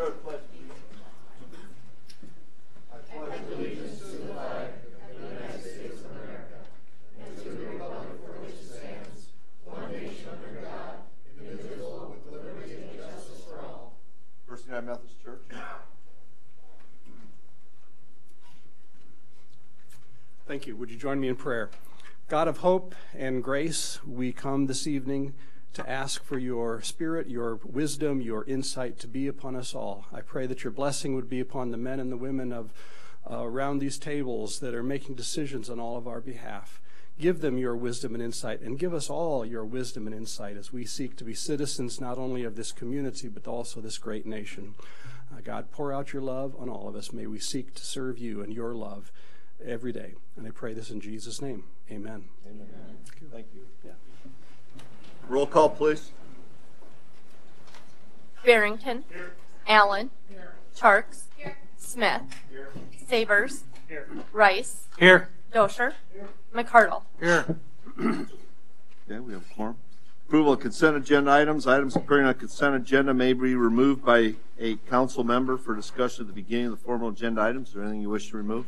start with pledge. I pledge allegiance to the flag of the United States of America and to the republic for which it stands, one nation under God, indivisible, with liberty and justice for all. First United Methodist Church. Thank you. Would you join me in prayer? God of hope and grace, we come this evening to ask for your spirit, your wisdom, your insight to be upon us all. I pray that your blessing would be upon the men and the women of around these tables that are making decisions on all of our behalf. Give them your wisdom and insight, and give us all your wisdom and insight as we seek to be citizens not only of this community, but also this great nation. God, pour out your love on all of us. May we seek to serve you and your love every day. And I pray this in Jesus' name. Amen. Amen. Thank you. Yeah. Roll call, please. Barrington. Here. Allen. Here. Charks. Here. Smith. Here. Sabers. Here. Rice. Here. Dosher. Here. McCardle. Here. Okay, we have a quorum. Approval of consent agenda items. Items appearing on consent agenda may be removed by a council member for discussion at the beginning of the formal agenda items. Is there anything you wish to remove?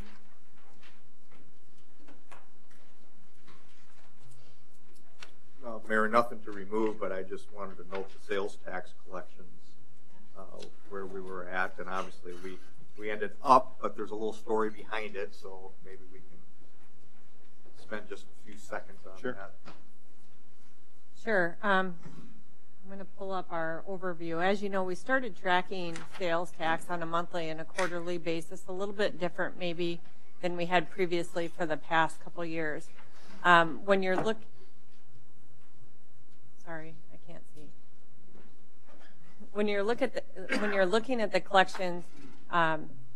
Mayor, nothing to remove, but I just wanted to note the sales tax collections, where we were at, and obviously we ended up, but there's a little story behind it, so maybe we can spend just a few seconds on that. Sure. I'm going to pull up our overview. As you know, we started tracking sales tax on a monthly and a quarterly basis, a little bit different maybe than we had previously for the past couple years. When you're Sorry, I can't see. When you're looking at the collections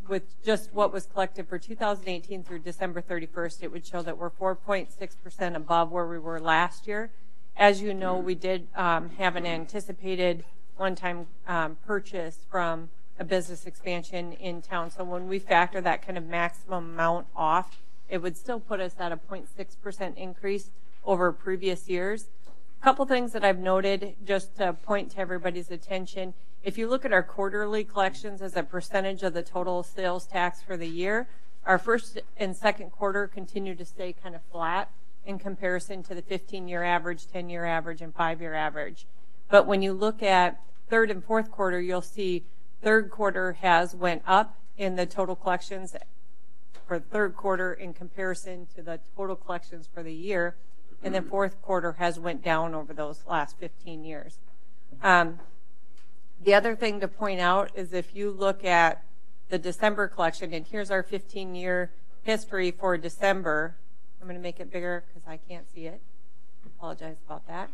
with just what was collected for 2018 through December 31st, it would show that we're 4.6% above where we were last year. As you know, we did have an anticipated one-time purchase from a business expansion in town. So when we factor that kind of maximum amount off, it would still put us at a 0.6% increase over previous years. Couple things that I've noted just to point to everybody's attention. If you look at our quarterly collections as a percentage of the total sales tax for the year, our first and second quarter continue to stay kind of flat in comparison to the 15-year average, 10-year average, and 5-year average. But when you look at third and fourth quarter, you'll see third quarter has went up in the total collections for the third quarter in comparison to the total collections for the year. And then fourth quarter has went down over those last 15 years. The other thing to point out is if you look at the December collection, and here's our 15-year history for December. I'm going to make it bigger because I can't see it. Apologize about that.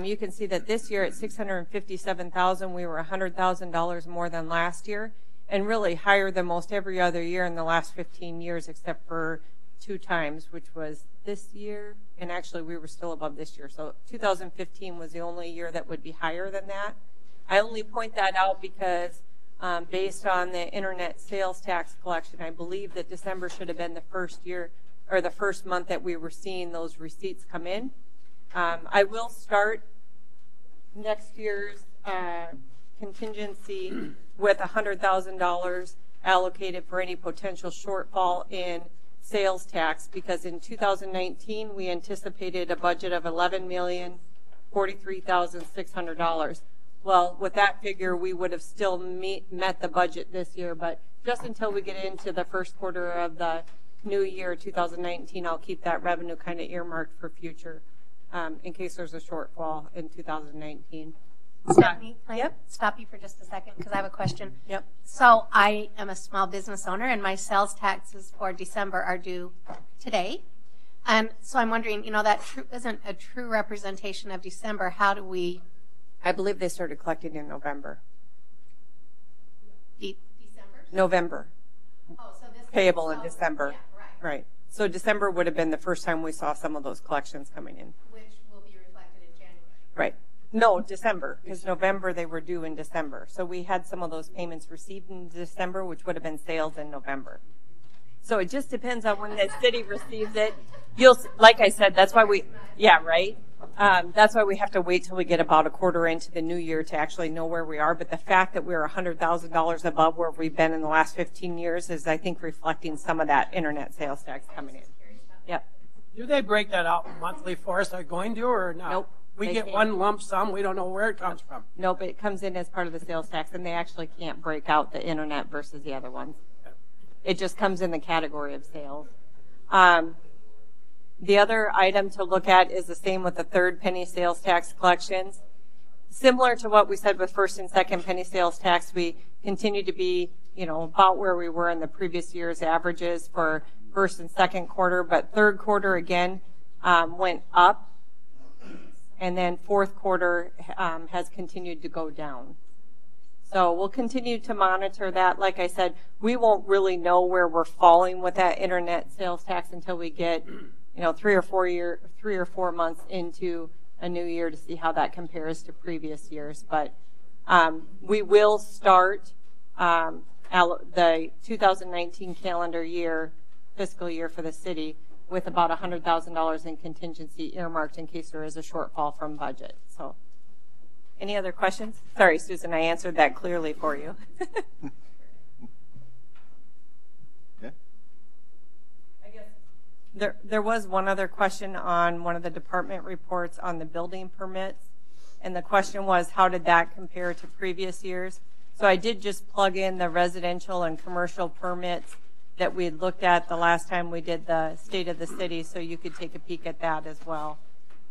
You can see that this year at $657,000, we were $100,000 more than last year, and really higher than most every other year in the last 15 years, except for 2 times, which was this year, and actually we were still above this year. So 2015 was the only year that would be higher than that. I only point that out because based on the internet sales tax collection, I believe that December should have been the first year or the first month that we were seeing those receipts come in. I will start next year's contingency with $100,000 allocated for any potential shortfall in sales tax, because in 2019 we anticipated a budget of $11,043,600. Well, with that figure, we would have still met the budget this year, but just until we get into the first quarter of the new year, 2019, I'll keep that revenue kind of earmarked for future in case there's a shortfall in 2019. Stephanie, can I Yep. stop you for just a second because I have a question? Yep. So I am a small business owner and my sales taxes for December are due today. And so I'm wondering, that isn't a true representation of December. How do we? I believe they started collecting in November. December? November. Oh, so this Payable in December. Yeah, right. Right. So December would have been the first time we saw some of those collections coming in. Which will be reflected in January. Right. No, December, because November they were due in December. So we had some of those payments received in December, which would have been sales in November. So it just depends on when the city receives it. Like I said, that's why yeah, right? That's why we have to wait till we get about a quarter into the new year to actually know where we are. But the fact that we're $100,000 above where we've been in the last 15 years is, I think, reflecting some of that internet sales tax coming in. Yep. Do they break that out monthly for us? They're going to, or not? Nope. We They get can't. one lump sum. We don't know where it comes from. Nope, it comes in as part of the sales tax, and they actually can't break out the internet versus the other ones. It just comes in the category of sales. The other item to look at is the same with the third penny sales tax collections. Similar to what we said with first and second penny sales tax, we continue to be, about where we were in the previous year's averages for first and second quarter, but third quarter again went up, and then fourth quarter has continued to go down. So we'll continue to monitor that. Like I said, we won't really know where we're falling with that internet sales tax until we get 3 or 4 months into a new year to see how that compares to previous years. But we will start the 2019 calendar year, fiscal year for the city, with about $100,000 in contingency earmarked in case there is a shortfall from budget. So, any other questions? Sorry, Susan, I answered that clearly for you. There was one other question on one of the department reports on the building permits, and the question was, how did that compare to previous years? So I did just plug in the residential and commercial permits that we had looked at the last time we did the state of the city, so you could take a peek at that as well.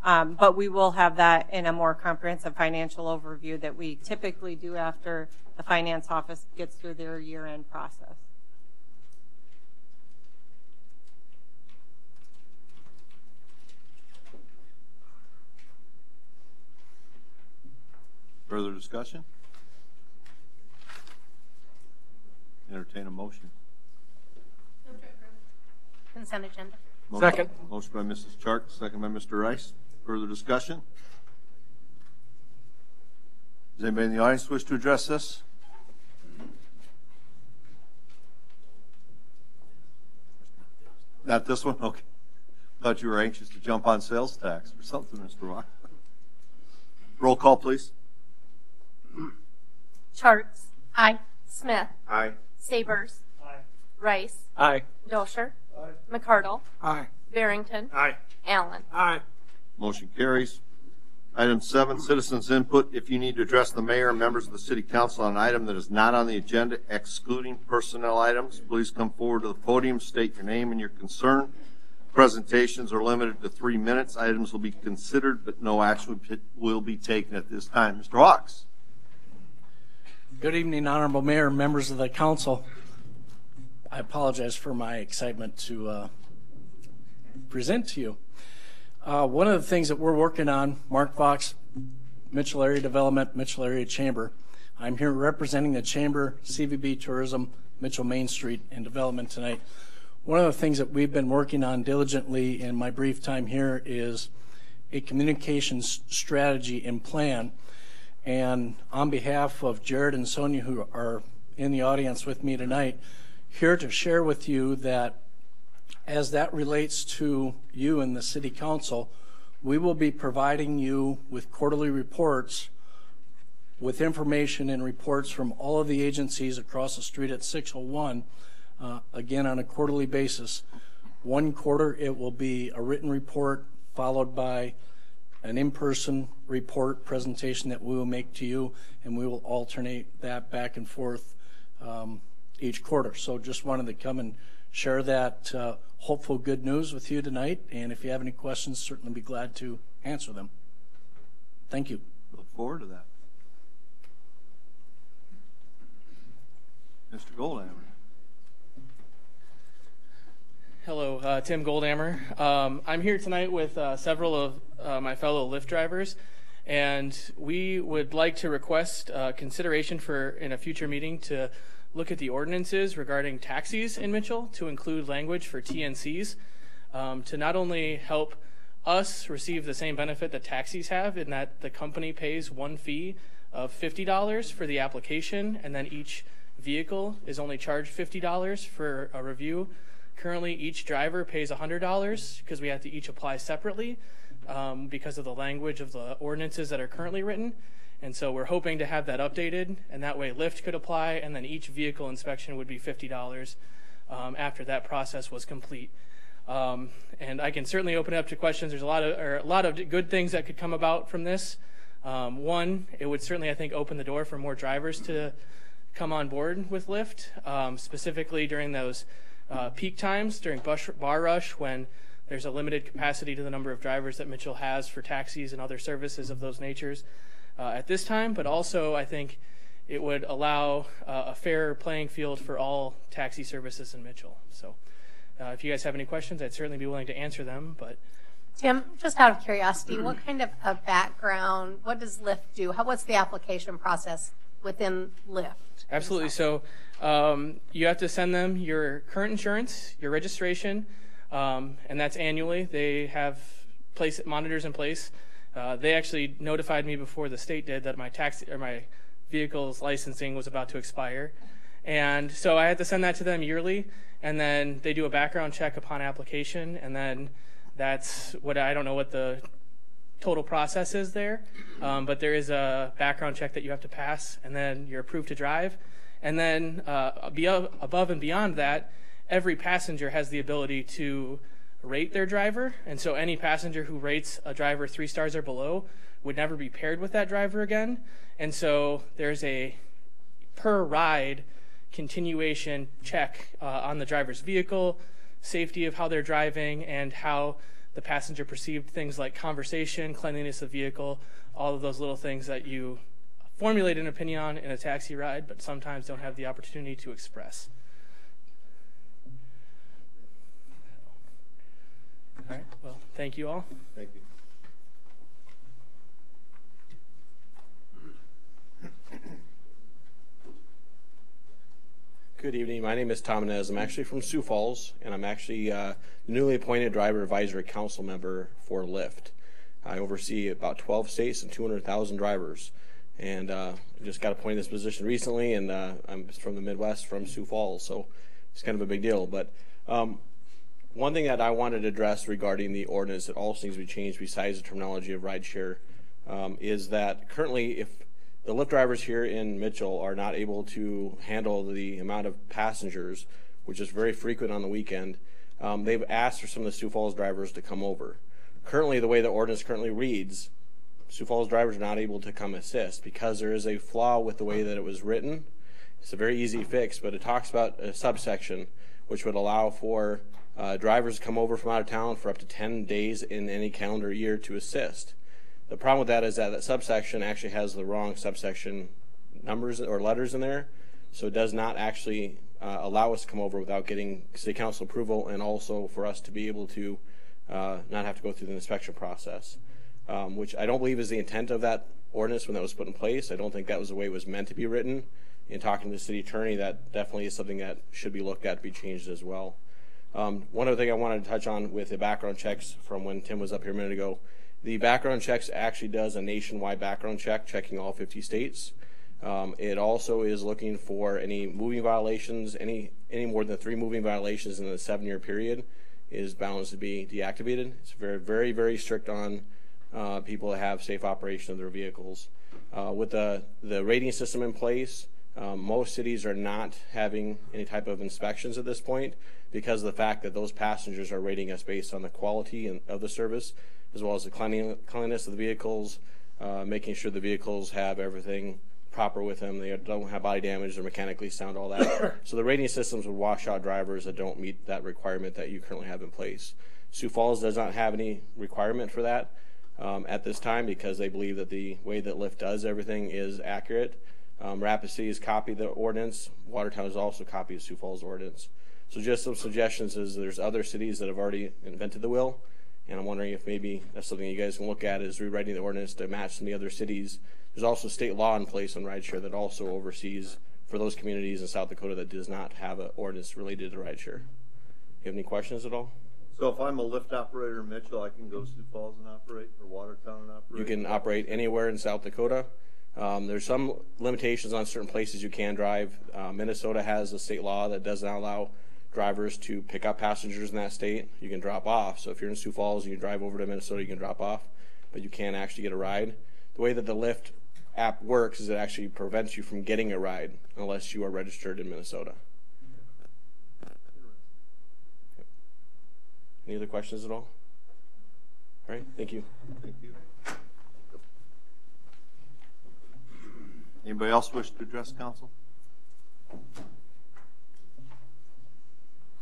But we will have that in a more comprehensive financial overview that we typically do after the finance office gets through their year-end process. Further discussion? Entertain a motion. Consent agenda. Second. Motion by Mrs. Chark, second by Mr. Rice. Further discussion? Does anybody in the audience wish to address this? Not this one? Okay. Thought you were anxious to jump on sales tax or something, Mr. Rock. Roll call, please. Charts. Aye. Smith. Aye. Sabers. Aye. Rice. Aye. Dosher. Aye. McCardle. Aye. Barrington. Aye. Allen. Aye. Motion carries. Item 7, citizens input. If you need to address the mayor and members of the city council on an item that is not on the agenda, excluding personnel items, please come forward to the podium, state your name and your concern. Presentations are limited to 3 minutes. Items will be considered, but no action will be taken at this time. Mr. Hawks. Good evening, Honorable Mayor and members of the council. I apologize for my excitement to present to you. One of the things that we're working on, Mark Fox, Mitchell Area Development, Mitchell Area Chamber. I'm here representing the Chamber, CVB Tourism, Mitchell Main Street, and Development tonight. One of the things that we've been working on diligently in my brief time here is a communications strategy and plan. And on behalf of Jared and Sonia, who are in the audience with me tonight, here to share with you that as that relates to you and the City Council, we will be providing you with quarterly reports with information and reports from all of the agencies across the street at 601, again on a quarterly basis. One quarter it will be a written report followed by an in-person report presentation that we will make to you, and we will alternate that back and forth each quarter. So just wanted to come and share that hopeful good news with you tonight, and if you have any questions, certainly be glad to answer them. Thank you. Look forward to that. Mr. Goldhammer. Hello, Tim Goldhammer. I'm here tonight with several of my fellow Lyft drivers, and we would like to request consideration for, in a future meeting, to look at the ordinances regarding taxis in Mitchell to include language for TNCs to not only help us receive the same benefit that taxis have in that the company pays one fee of $50 for the application, and then each vehicle is only charged $50 for a review. Currently, each driver pays $100 because we have to each apply separately. because of the language of the ordinances that are currently written. And so we're hoping to have that updated, and that way Lyft could apply, and then each vehicle inspection would be $50 after that process was complete. And I can certainly open it up to questions. There's a lot of good things that could come about from this. One, it would certainly, I think, open the door for more drivers to come on board with Lyft, specifically during those peak times, during bar rush, when there's a limited capacity to the number of drivers that Mitchell has for taxis and other services of those natures at this time. But also, I think it would allow a fair playing field for all taxi services in Mitchell. So if you guys have any questions, I'd certainly be willing to answer them. But Tim, just out of curiosity, what kind of a background, what does Lyft do? What's the application process within Lyft? Absolutely. So you have to send them your current insurance, your registration, and that's annually. They have monitors in place. They actually notified me before the state did that my vehicle's licensing was about to expire. And so I had to send that to them yearly, and then they do a background check upon application, and then that's what I don't know what the total process is there, but there is a background check that you have to pass, and then you're approved to drive. And then above and beyond that, every passenger has the ability to rate their driver, and so any passenger who rates a driver 3 stars or below would never be paired with that driver again. And so there's a per ride continuation check on the driver's vehicle, safety of how they're driving, and how the passenger perceived things like conversation, cleanliness of vehicle, all of those little things that you formulate an opinion on in a taxi ride, but sometimes don't have the opportunity to express. All right, well, thank you all. Thank you. Good evening. My name is Tom Inez. I'm actually from Sioux Falls, and I'm actually the newly appointed Driver Advisory Council member for Lyft. I oversee about 12 states and 200,000 drivers, and I just got appointed this position recently, and I'm from the Midwest, from Sioux Falls, so it's kind of a big deal. But one thing that I wanted to address regarding the ordinance that also needs to be changed besides the terminology of rideshare is that currently if the Lyft drivers here in Mitchell are not able to handle the amount of passengers, which is very frequent on the weekend, they've asked for some of the Sioux Falls drivers to come over. Currently, the way the ordinance currently reads, Sioux Falls drivers are not able to come assist because there is a flaw with the way that it was written. It's a very easy fix, but it talks about a subsection which would allow for drivers to come over from out of town for up to 10 days in any calendar year to assist. The problem with that is that that subsection actually has the wrong subsection numbers or letters in there, so it does not actually allow us to come over without getting city council approval, and also for us to be able to not have to go through the inspection process, which I don't believe is the intent of that ordinance when that was put in place. I don't think that was the way it was meant to be written. In talking to the city attorney, that definitely is something that should be looked at to be changed as well. One other thing I wanted to touch on with the background checks from when Tim was up here a minute ago, the background checks actually does a nationwide background check, checking all 50 states. It also is looking for any moving violations, any more than 3 moving violations in the 7-year period is bound to be deactivated. It's very, very, very strict on people that have safe operation of their vehicles. With the rating system in place, most cities are not having any type of inspections at this point because of the fact that those passengers are rating us based on the quality of the service, as well as the cleanliness of the vehicles, making sure the vehicles have everything proper with them. They don't have body damage, they're mechanically sound, all that. So the rating systems would wash out drivers that don't meet that requirement that you currently have in place. Sioux Falls does not have any requirement for that at this time because they believe that the way that Lyft does everything is accurate. Rapid City has copied the ordinance. Watertown has also copied Sioux Falls ordinance. So just some suggestions is there's other cities that have already invented the wheel, and I'm wondering if maybe that's something you guys can look at is rewriting the ordinance to match some of the other cities. There's also state law in place on rideshare that also oversees for those communities in South Dakota that does not have an ordinance related to rideshare. You have any questions at all? So if I'm a Lyft operator in Mitchell, I can go to Sioux Falls and operate, or Watertown and operate? You can operate anywhere in South Dakota. There's some limitations on certain places you can drive. Minnesota has a state law that does not allow drivers to pick up passengers in that state. You can drop off. So if you're in Sioux Falls and you drive over to Minnesota, you can drop off, but you can't actually get a ride. The way that the Lyft app works is it actually prevents you from getting a ride unless you are registered in Minnesota. Any other questions at all? All right, thank you. Thank you. Anybody else wish to address council?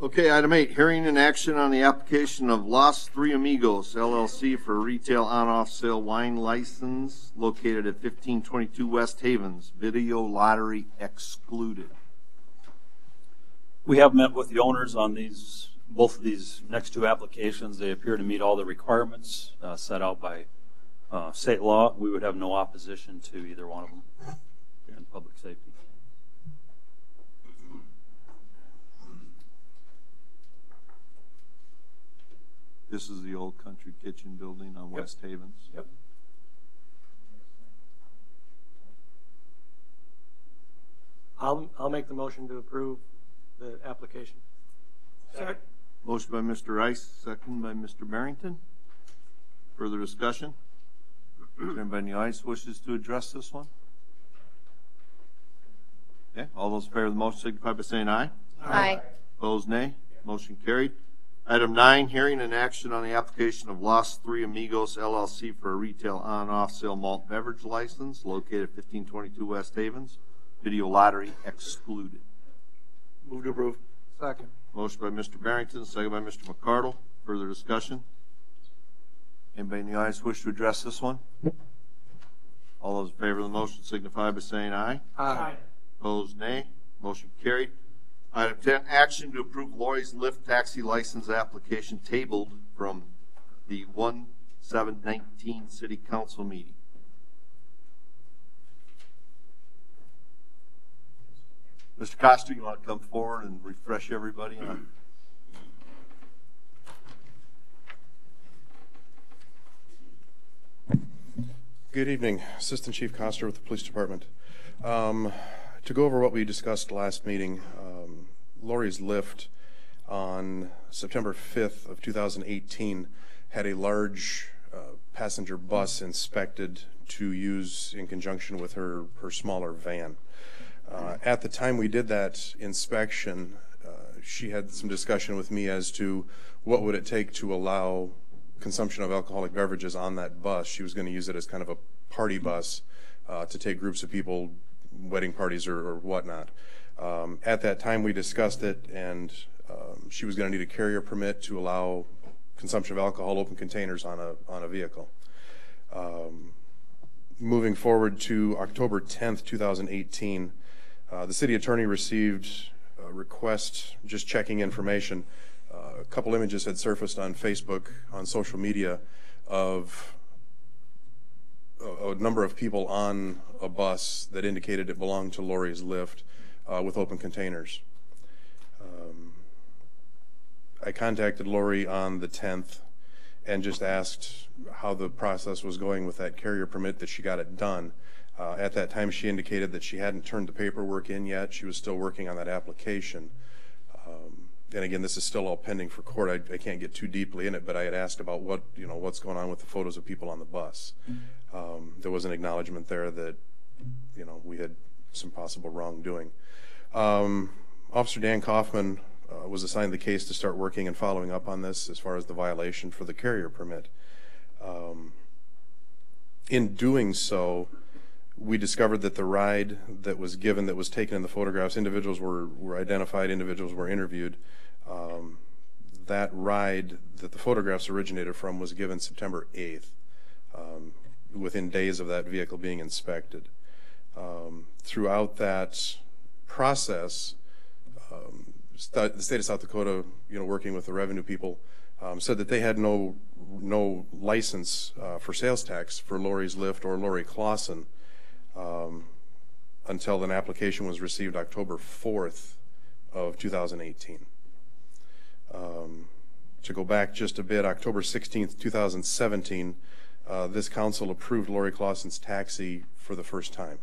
Okay, item 8, hearing and action on the application of Los Three Amigos LLC for a retail on-off sale wine license located at 1522 West Havens, video lottery excluded. We have met with the owners on both of these next two applications. They appear to meet all the requirements set out by state law. We would have no opposition to either one of them in public safety. This is the old Country Kitchen building on West Havens. Yep. I'll make the motion to approve the application. Second. Motion by Mr. Rice, second by Mr. Barrington. Further discussion? Anybody in the audience wishes to address this one? Okay, all those in favor of the motion signify by saying aye. Aye. Opposed, nay. Motion carried. Item 9, hearing and action on the application of Los Three Amigos LLC for a retail on-off sale malt beverage license located at 1522 West Havens, video lottery excluded. Move to approve. Second. Motion by Mr. Barrington, second by Mr. McCardle. Further discussion? Anybody in the audience wish to address this one? All those in favor of the motion signify by saying aye. Aye. Opposed, nay. Motion carried. Item 10, action to approve Lori's Lyft taxi license application tabled from the 1/7/19 City Council meeting. Mr. Coster, you want to come forward and refresh everybody on? Good evening, Assistant Chief Coster with the Police Department. To go over what we discussed last meeting, Lori's Lyft on September 5th of 2018 had a large passenger bus inspected to use in conjunction with her smaller van. At the time we did that inspection, she had some discussion with me as to what would it take to allow consumption of alcoholic beverages on that bus. She was going to use it as kind of a party bus to take groups of people, wedding parties or whatnot. At that time we discussed it, and she was going to need a carrier permit to allow consumption of alcohol, open containers on a vehicle. Moving forward to October 10th, 2018, the city attorney received a request just checking information. A couple images had surfaced on Facebook, on social media, of a number of people on a bus that indicated it belonged to Lori's Lyft with open containers. I contacted Lori on the 10th and just asked how the process was going with that carrier permit, that she got it done. At that time she indicated that she hadn't turned the paperwork in yet. She was still working on that application. And again, this is still all pending for court. I can't get too deeply in it, but I had asked about what's going on with the photos of people on the bus. There was an acknowledgement there that we had some possible wrongdoing. Officer Dan Kaufman was assigned the case to start working and following up on this as far as the violation for the carrier permit. In doing so, we discovered that the ride that was given, that was taken in the photographs, individuals were identified, individuals were interviewed. That ride that the photographs originated from was given September 8th, within days of that vehicle being inspected. Throughout that process, the state of South Dakota, working with the revenue people, said that they had no license for sales tax for Lori's Lyft or Lori Clausen until an application was received October 4th of 2018. To go back just a bit, October 16th, 2017, this council approved Lori Clausen's taxi for the first time.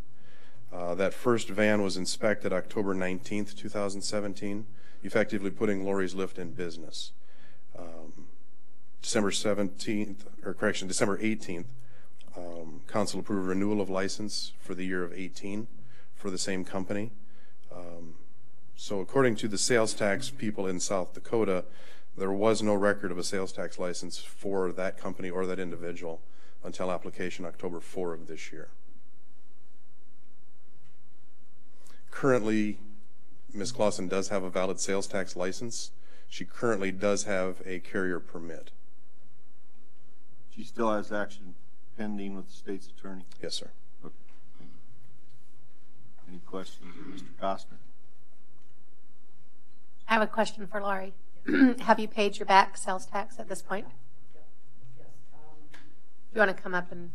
That first van was inspected October 19th, 2017, effectively putting Lori's Lift in business. December 18th, council approved renewal of license for the year of 18 for the same company. So according to the sales tax people in South Dakota, there was no record of a sales tax license for that company or that individual until application October 4 of this year. Currently, Ms. Clausen does have a valid sales tax license. She currently does have a carrier permit. She still has action pending with the state's attorney? Yes, sir. Okay. Any questions of Mr. Costner? I have a question for Lori. Have you paid your back sales tax at this point? Yes. You want to come up and...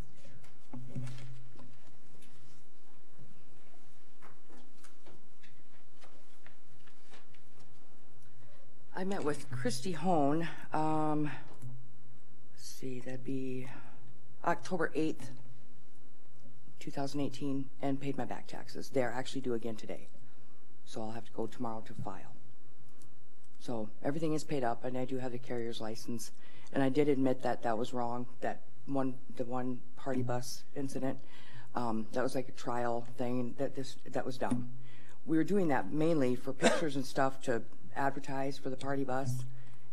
I met with Christy Hone, let's see, that'd be October 8th, 2018, and paid my back taxes. They're actually due again today, so I'll have to go tomorrow to file. So everything is paid up, and I do have the carrier's license, and I did admit that that was wrong, the one party bus incident. That was like a trial thing, that was dumb. We were doing that mainly for pictures and stuff to advertise for the party bus,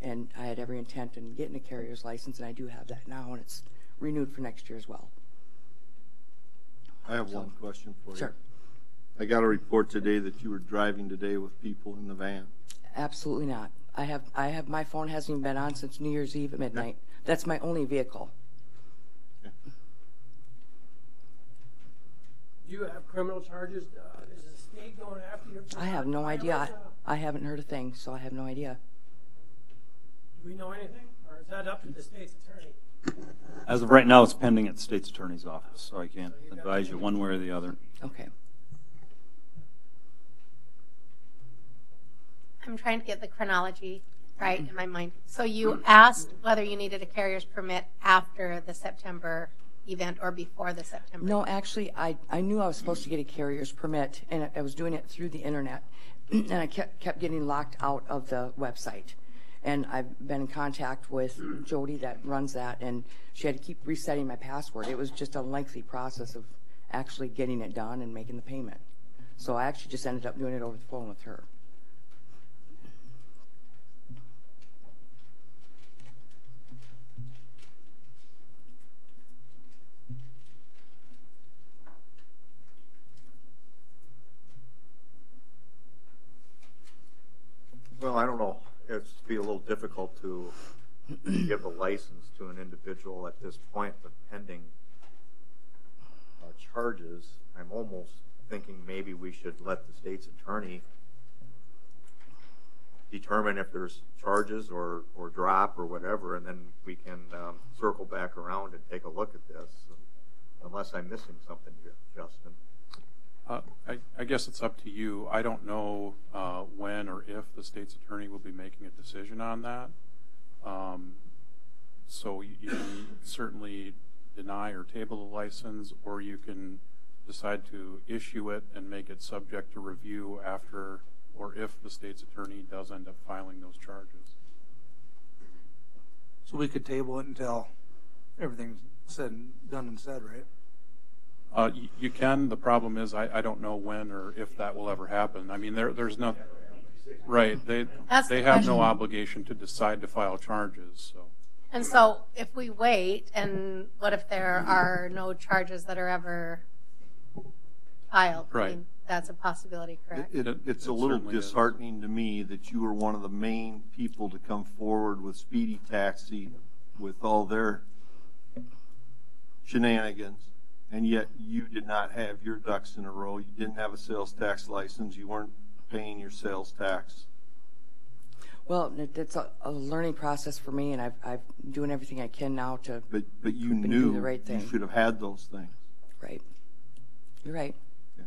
and I had every intent in getting a carrier's license, and I do have that now, and it's renewed for next year as well. I have one question for you. Sure. I got a report today that you were driving today with people in the van. Absolutely not. I have my phone hasn't even been on since New Year's Eve at midnight. Okay. That's my only vehicle. Okay. Do you have criminal charges? Is the state going after you? I have no idea. I haven't heard a thing, so I have no idea. Do we know anything, or is that up to the state's attorney? As of right now, it's pending at the state's attorney's office, so I can't advise you one way or the other. Okay. I'm trying to get the chronology right in my mind. So you asked whether you needed a carrier's permit after the September event or before the September No, event? actually, I knew I was supposed to get a carrier's permit, and I was doing it through the internet, and I kept getting locked out of the website. And I've been in contact with Jody that runs that, and she had to keep resetting my password. It was just a lengthy process of actually getting it done and making the payment. So I actually just ended up doing it over the phone with her. Well, I don't know. It'd be a little difficult to give a license to an individual at this point, but pending charges, I'm almost thinking maybe we should let the state's attorney determine if there's charges or drop or whatever, and then we can circle back around and take a look at this, unless I'm missing something here, Justin. I guess it's up to you. I don't know when or if the state's attorney will be making a decision on that. So you can certainly deny or table the license, or you can decide to issue it and make it subject to review after or if the state's attorney does end up filing those charges. So we could table it until everything's done and said, right? You can. The problem is I don't know when or if that will ever happen. I mean, there's no right. They have no obligation to decide to file charges. So. And so if we wait, and what if there are no charges that are ever filed? Right. I mean, that's a possibility, correct? It's a little disheartening to me that you were one of the main people to come forward with Speedy Taxi with all their shenanigans. And yet you did not have your ducks in a row. You didn't have a sales tax license. You weren't paying your sales tax. Well, it's a learning process for me, and I'm doing everything I can now to But you do knew the right thing. you should have had those things. Right. You're right. Yeah.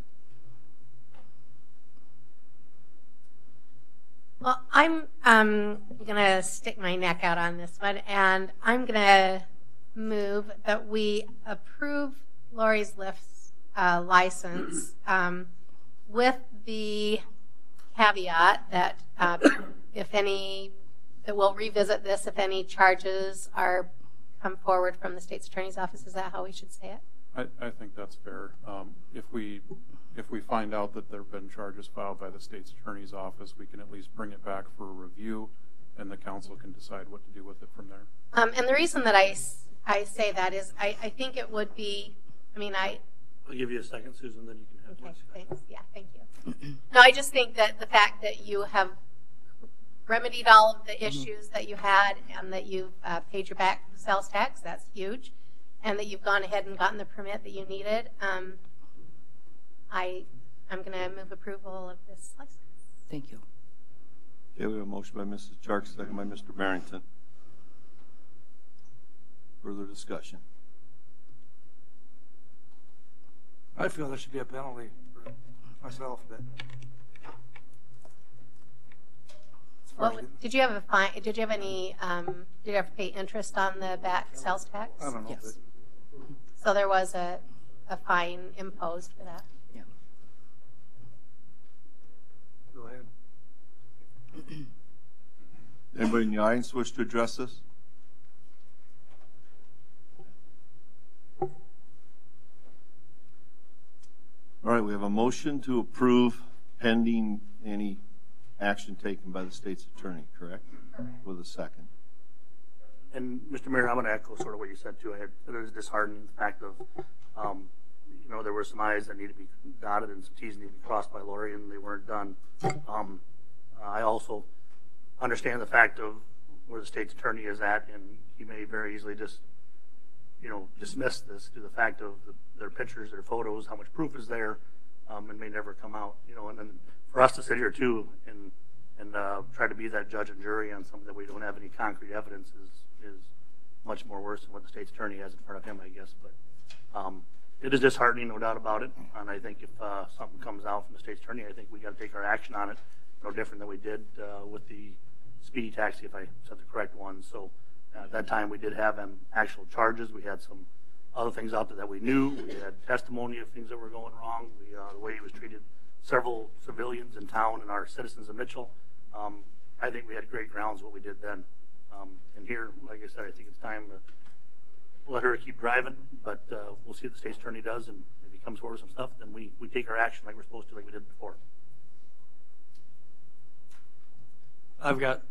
Well, I'm going to stick my neck out on this one, and I'm going to move that we approve Lori's Lift's license, with the caveat that that we'll revisit this if any charges are come forward from the state's attorney's office. Is that how we should say it? I think that's fair. If we find out that there have been charges filed by the state's attorney's office, we can at least bring it back for a review, and the council can decide what to do with it from there. And the reason that I say that is I think it would be, I'll give you a second, Susan, then you can have Okay, one. thanks. Yeah, thank you. No, I just think that the fact that you have remedied all of the issues that you had and that you've paid your back sales tax, that's huge, and that you've gone ahead and gotten the permit that you needed, I'm going to move approval of this license. Thank you. Okay, we have a motion by Mrs. Chark, second by Mr. Barrington. Further discussion? I feel there should be a penalty for myself, but Did you have a fine? Did you have any? Did you have to pay interest on the back sales tax? I don't know. Yes. So there was a fine imposed for that. Yeah. Go ahead. Anybody in the audience wish to address this? All right, we have a motion to approve pending any action taken by the state's attorney, correct? With a second. And Mr. Mayor, I'm going to echo sort of what you said too. It is disheartening the fact of, there were some I's that need to be dotted and some T's need to be crossed by Lori, and they weren't done. I also understand the fact of where the state's attorney is at, and he may very easily just, dismiss this to the fact of their pictures, their photos, how much proof is there, and may never come out. And then for us to sit here too and try to be that judge and jury on something that we don't have any concrete evidence is much more worse than what the state's attorney has in front of him, I guess. But it is disheartening, no doubt about it. And I think if something comes out from the state's attorney, I think we got to take our action on it. No different than we did with the speedy taxi, if I said the correct one. So at that time, we did have actual charges. We had some other things out there that we knew. We had testimony of things that were going wrong. The way he was treated several civilians in town and our citizens of Mitchell. I think we had great grounds what we did then. And here, like I said, I think it's time to let her keep driving, but we'll see what the state's attorney does, and if he comes forward with some stuff, then we take our action like we're supposed to, like we did before. I've got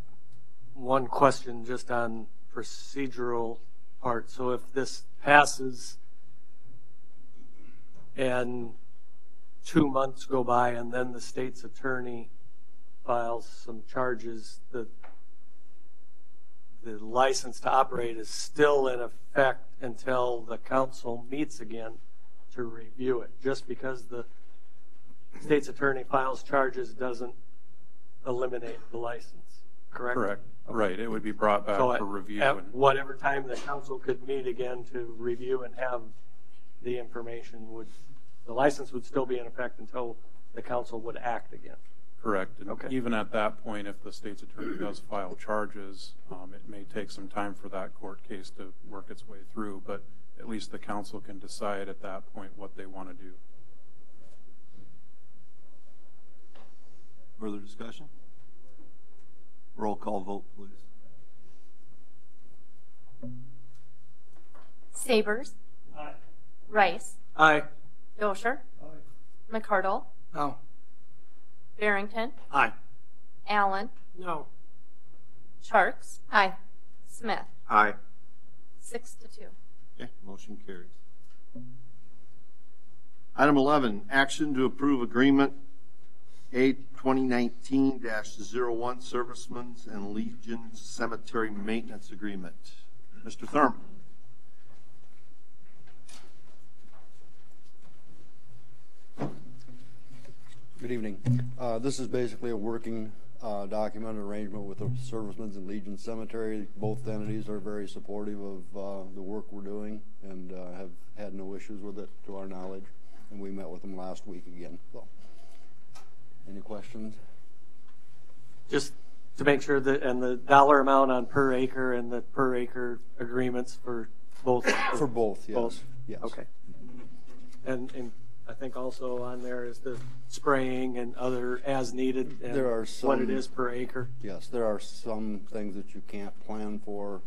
one question just on procedural part. So if this passes and 2 months go by and then the state's attorney files some charges, the license to operate is still in effect until the council meets again to review it. Just because the state's attorney files charges doesn't eliminate the license, correct? Correct. Okay. Right. It would be brought back So for review. at And whatever time the council could meet again to review and have the information, the license would still be in effect until the council would act again. correct. And Okay. even at that point, if the state's attorney does file charges, it may take some time for that court case to work its way through, but at least the council can decide at that point what they want to do. Further discussion? Roll call vote, please. Sabers. Aye. Rice. Aye. Dosher. McCardle. No. Barrington. Aye. Allen. No. Sharks. Aye. Smith. Aye. 6-2. Okay, motion carries. Item 11, action to approve agreement A 2019-01 Servicemen's and Legion Cemetery Maintenance Agreement. Mr. Thurman. Good evening. This is basically a working document arrangement with the Servicemen's and Legion Cemetery. Both entities are very supportive of the work we're doing and have had no issues with it to our knowledge. And we met with them last week again. So, any questions? Just to make sure that, and the dollar amount on per acre and the per acre agreements for both? For both, yes. Both? Yes. Okay. And I think also on there is the spraying and other as needed and There are some, what it is per acre. Yes, there are some things that you can't plan for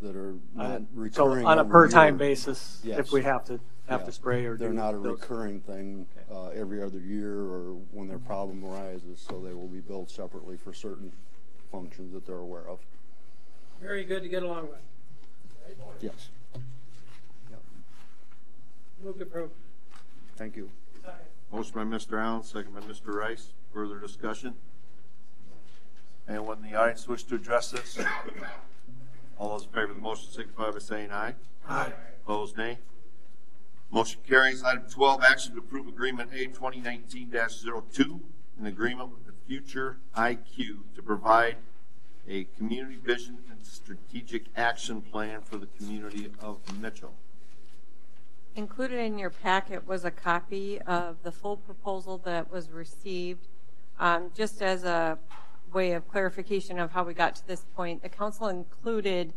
that are not So recurring. on a every per time year. basis, Yes. if we have to Yeah. spray or they're do not a those. recurring thing every other year or when their problem arises, so they will be billed separately for certain functions that they're aware of. Very good to get along with. Yes. Yep. Move to approve. Thank you. Motion by Mr. Allen, second by Mr. Rice. Further discussion? Anyone in the audience wish to address this? All those in favor of the motion signify by saying aye. Aye. Opposed, nay. Motion carries. Item 12, action to approve Agreement A 2019-02, an agreement with the Future IQ to provide a community vision and strategic action plan for the community of Mitchell. Included in your packet was a copy of the full proposal that was received. Just as a way of clarification of how we got to this point, the council included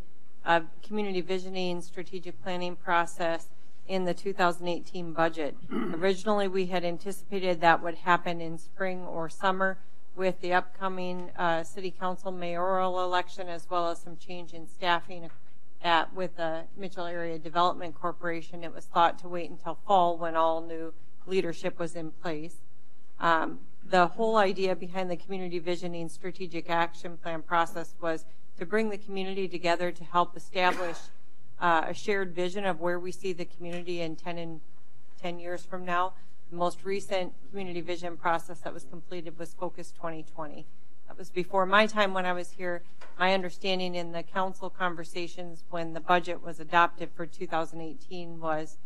a community visioning strategic planning process in the 2018 budget. Originally, we had anticipated that would happen in spring or summer. With the upcoming city council mayoral election, as well as some change in staffing with the Mitchell Area Development Corporation, it was thought to wait until fall when all new leadership was in place. The whole idea behind the community visioning strategic action plan process was to bring the community together to help establish a shared vision of where we see the community in 10 years from now. The most recent community vision process that was completed was Focus 2020. That was before my time when I was here. My understanding in the council conversations when the budget was adopted for 2018 was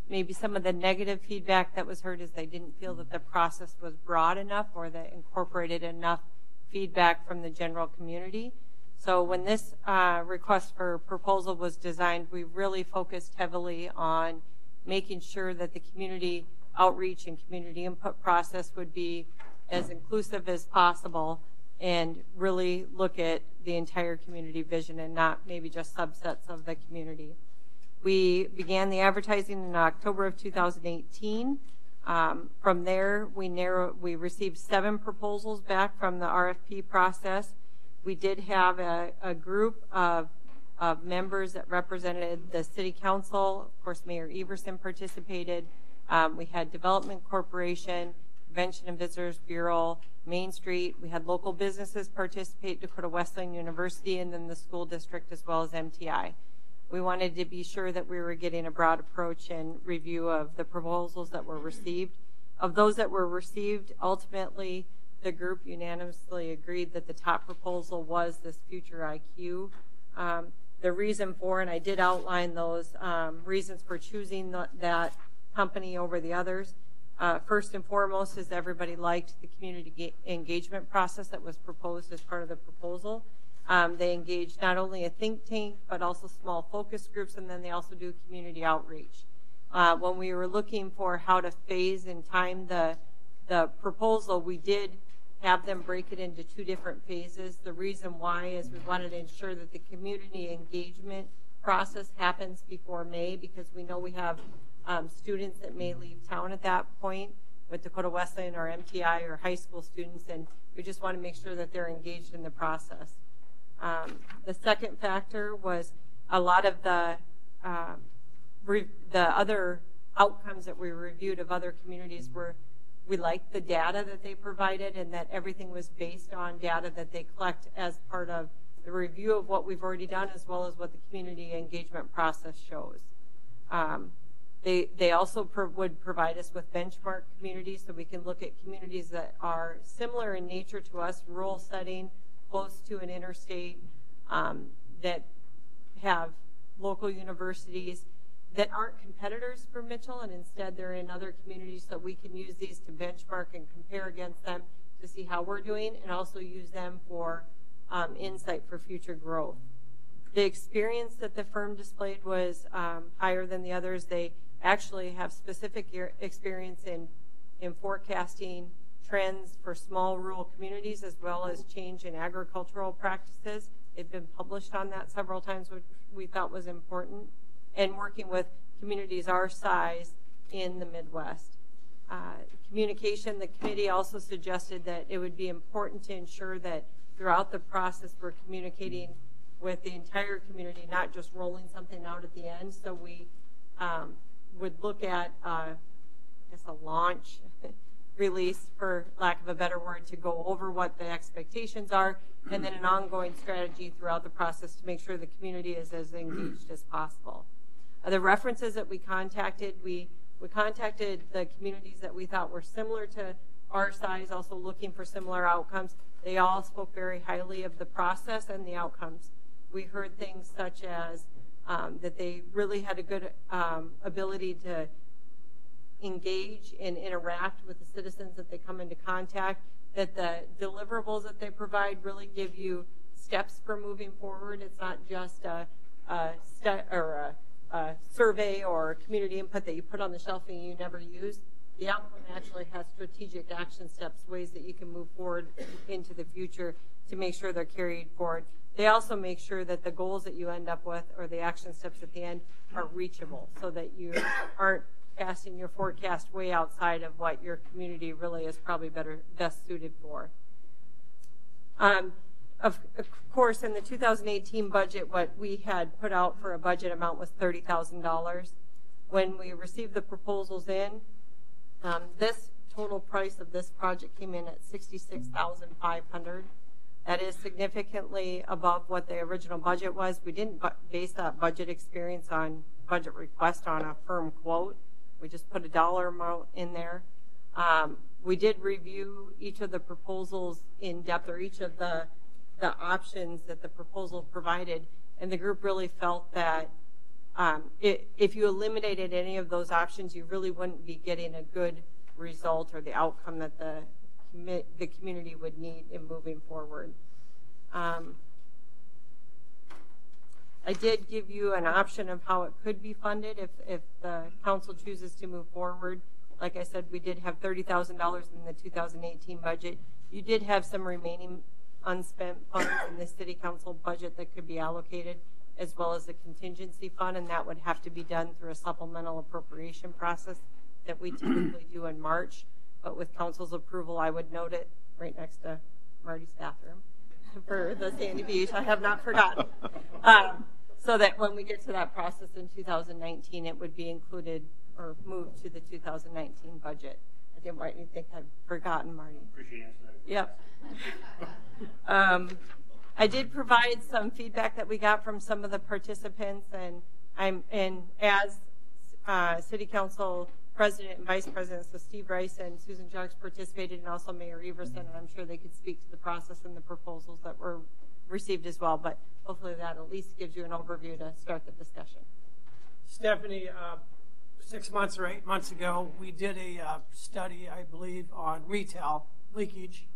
maybe some of the negative feedback that was heard is they didn't feel that the process was broad enough or that incorporated enough feedback from the general community. So when this request for proposal was designed, we really focused heavily on making sure that the community outreach and community input process would be as inclusive as possible and really look at the entire community vision and not maybe just subsets of the community. We began the advertising in October of 2018. From there, we received 7 proposals back from the RFP process. We did have a group of members that represented the city council. Of course, Mayor Everson participated. We had Development Corporation, Convention and Visitors Bureau, Main Street. We had local businesses participate, Dakota Wesleyan University, and then the school district as well as MTI. We wanted to be sure that we were getting a broad approach and review of the proposals that were received. Of those that were received, ultimately, the group unanimously agreed that the top proposal was this Future IQ. The reason for, and I did outline those reasons for choosing that company over the others. First and foremost is everybody liked the community engagement process that was proposed as part of the proposal. They engaged not only a think tank, but also small focus groups, and then they also do community outreach. When we were looking for how to phase and time the proposal, we did have them break it into 2 different phases. The reason why is we wanted to ensure that the community engagement process happens before May, because we know we have students that may leave town at that point with Dakota Wesleyan or MTI or high school students, and we just want to make sure that they're engaged in the process. The second factor was a lot of the other outcomes that we reviewed of other communities were we liked the data that they provided and that everything was based on data that they collect as part of the review of what we've already done as well as what the community engagement process shows. They also would provide us with benchmark communities so we can look at communities that are similar in nature to us, rural setting, close to an interstate, that have local universities that aren't competitors for Mitchell, and instead they're in other communities, so we can use these to benchmark and compare against them to see how we're doing and also use them for insight for future growth. The experience that the firm displayed was higher than the others. They actually have specific experience in forecasting trends for small rural communities as well as change in agricultural practices. They've been published on that several times, which we thought was important, and working with communities our size in the Midwest. communication, the committee also suggested that it would be important to ensure that throughout the process we're communicating with the entire community, not just rolling something out at the end. So we would look at, I guess, a launch release, for lack of a better word, to go over what the expectations are, and then an ongoing strategy throughout the process to make sure the community is as engaged as possible. The references that we contacted, we contacted the communities that we thought were similar to our size, also looking for similar outcomes. They all spoke very highly of the process and the outcomes. We heard things such as that they really had a good ability to engage and interact with the citizens that they come into contact, that the deliverables that they provide really give you steps for moving forward. It's not just a survey or community input that you put on the shelf and you never use. The outcome actually has strategic action steps, ways that you can move forward into the future to make sure they're carried forward. They also make sure that the goals that you end up with, or the action steps at the end, are reachable, so that you aren't casting your forecast way outside of what your community really is probably best suited for. Of course, in the 2018 budget, what we had put out for a budget amount was $30,000. When we received the proposals in, this total price of this project came in at $66,500. That is significantly above what the original budget was. We didn't base that budget experience on budget request on a firm quote. We just put a dollar amount in there. We did review each of the proposals in depth, or each of the options that the proposal provided, and the group really felt that if you eliminated any of those options, you really wouldn't be getting a good result or the outcome that the community would need in moving forward. I did give you an option of how it could be funded if the council chooses to move forward. Like I said, we did have $30,000 in the 2018 budget. You did have some remaining unspent funds in the city council budget that could be allocated, as well as the contingency fund, and that would have to be done through a supplemental appropriation process that we typically do in March. But with council's approval, I would note it right next to Marty's bathroom for the Sandy Beach. I have not forgotten. So that when we get to that process in 2019, it would be included or moved to the 2019 budget. I didn't want you to think I've forgotten, Marty. Appreciate that. Yep. I did provide some feedback that we got from some of the participants, and as City Council President and Vice President, so Steve Rice and Susan Joggs participated, and also Mayor Everson, and I'm sure they could speak to the process and the proposals that were received as well, but hopefully that at least gives you an overview to start the discussion. Stephanie, 6 months or 8 months ago, we did a study, I believe, on retail leakage.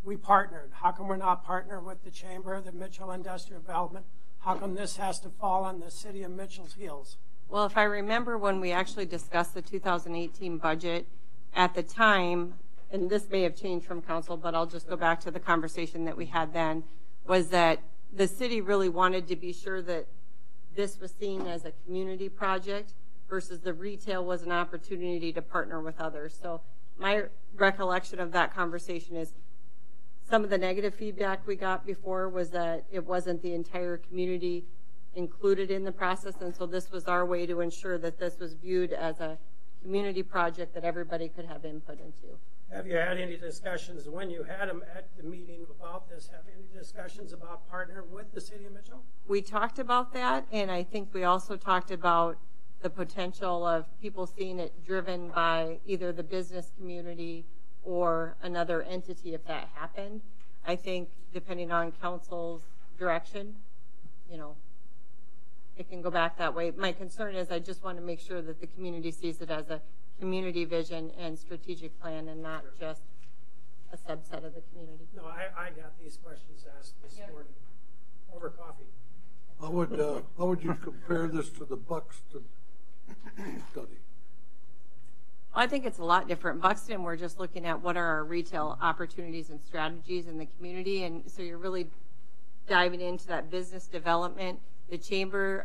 We partnered. How come we're not partnering with the Chamber, the Mitchell Industrial Development? How come this has to fall on the city of Mitchell's heels? Well, if I remember when we actually discussed the 2018 budget at the time, and this may have changed from council, but I'll just go back to the conversation that we had then, was that the city really wanted to be sure that this was seen as a community project versus the retail was an opportunity to partner with others. So my recollection of that conversation is some of the negative feedback we got before was that it wasn't the entire community included in the process, and so this was our way to ensure that this was viewed as a community project that everybody could have input into. Have you had any discussions when you had them at the meeting about this? Have any discussions about partnering with the city of Mitchell? We talked about that, and I think we also talked about the potential of people seeing it driven by either the business community or another entity if that happened. I think depending on council's direction, you know, it can go back that way. My concern is I just want to make sure that the community sees it as a community vision and strategic plan and not just a subset of the community. No, I got these questions asked this morning over coffee. How would you compare this to the Buxton study? I think it's a lot different. Buxton, we're just looking at what are our retail opportunities and strategies in the community, and so you're really diving into that business development. The Chamber,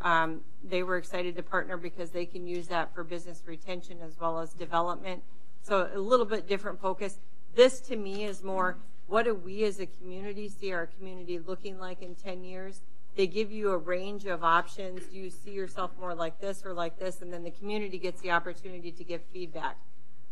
they were excited to partner because they can use that for business retention as well as development. So a little bit different focus. This to me is more, what do we as a community see our community looking like in 10 years? They give you a range of options. Do you see yourself more like this or like this? And then the community gets the opportunity to give feedback.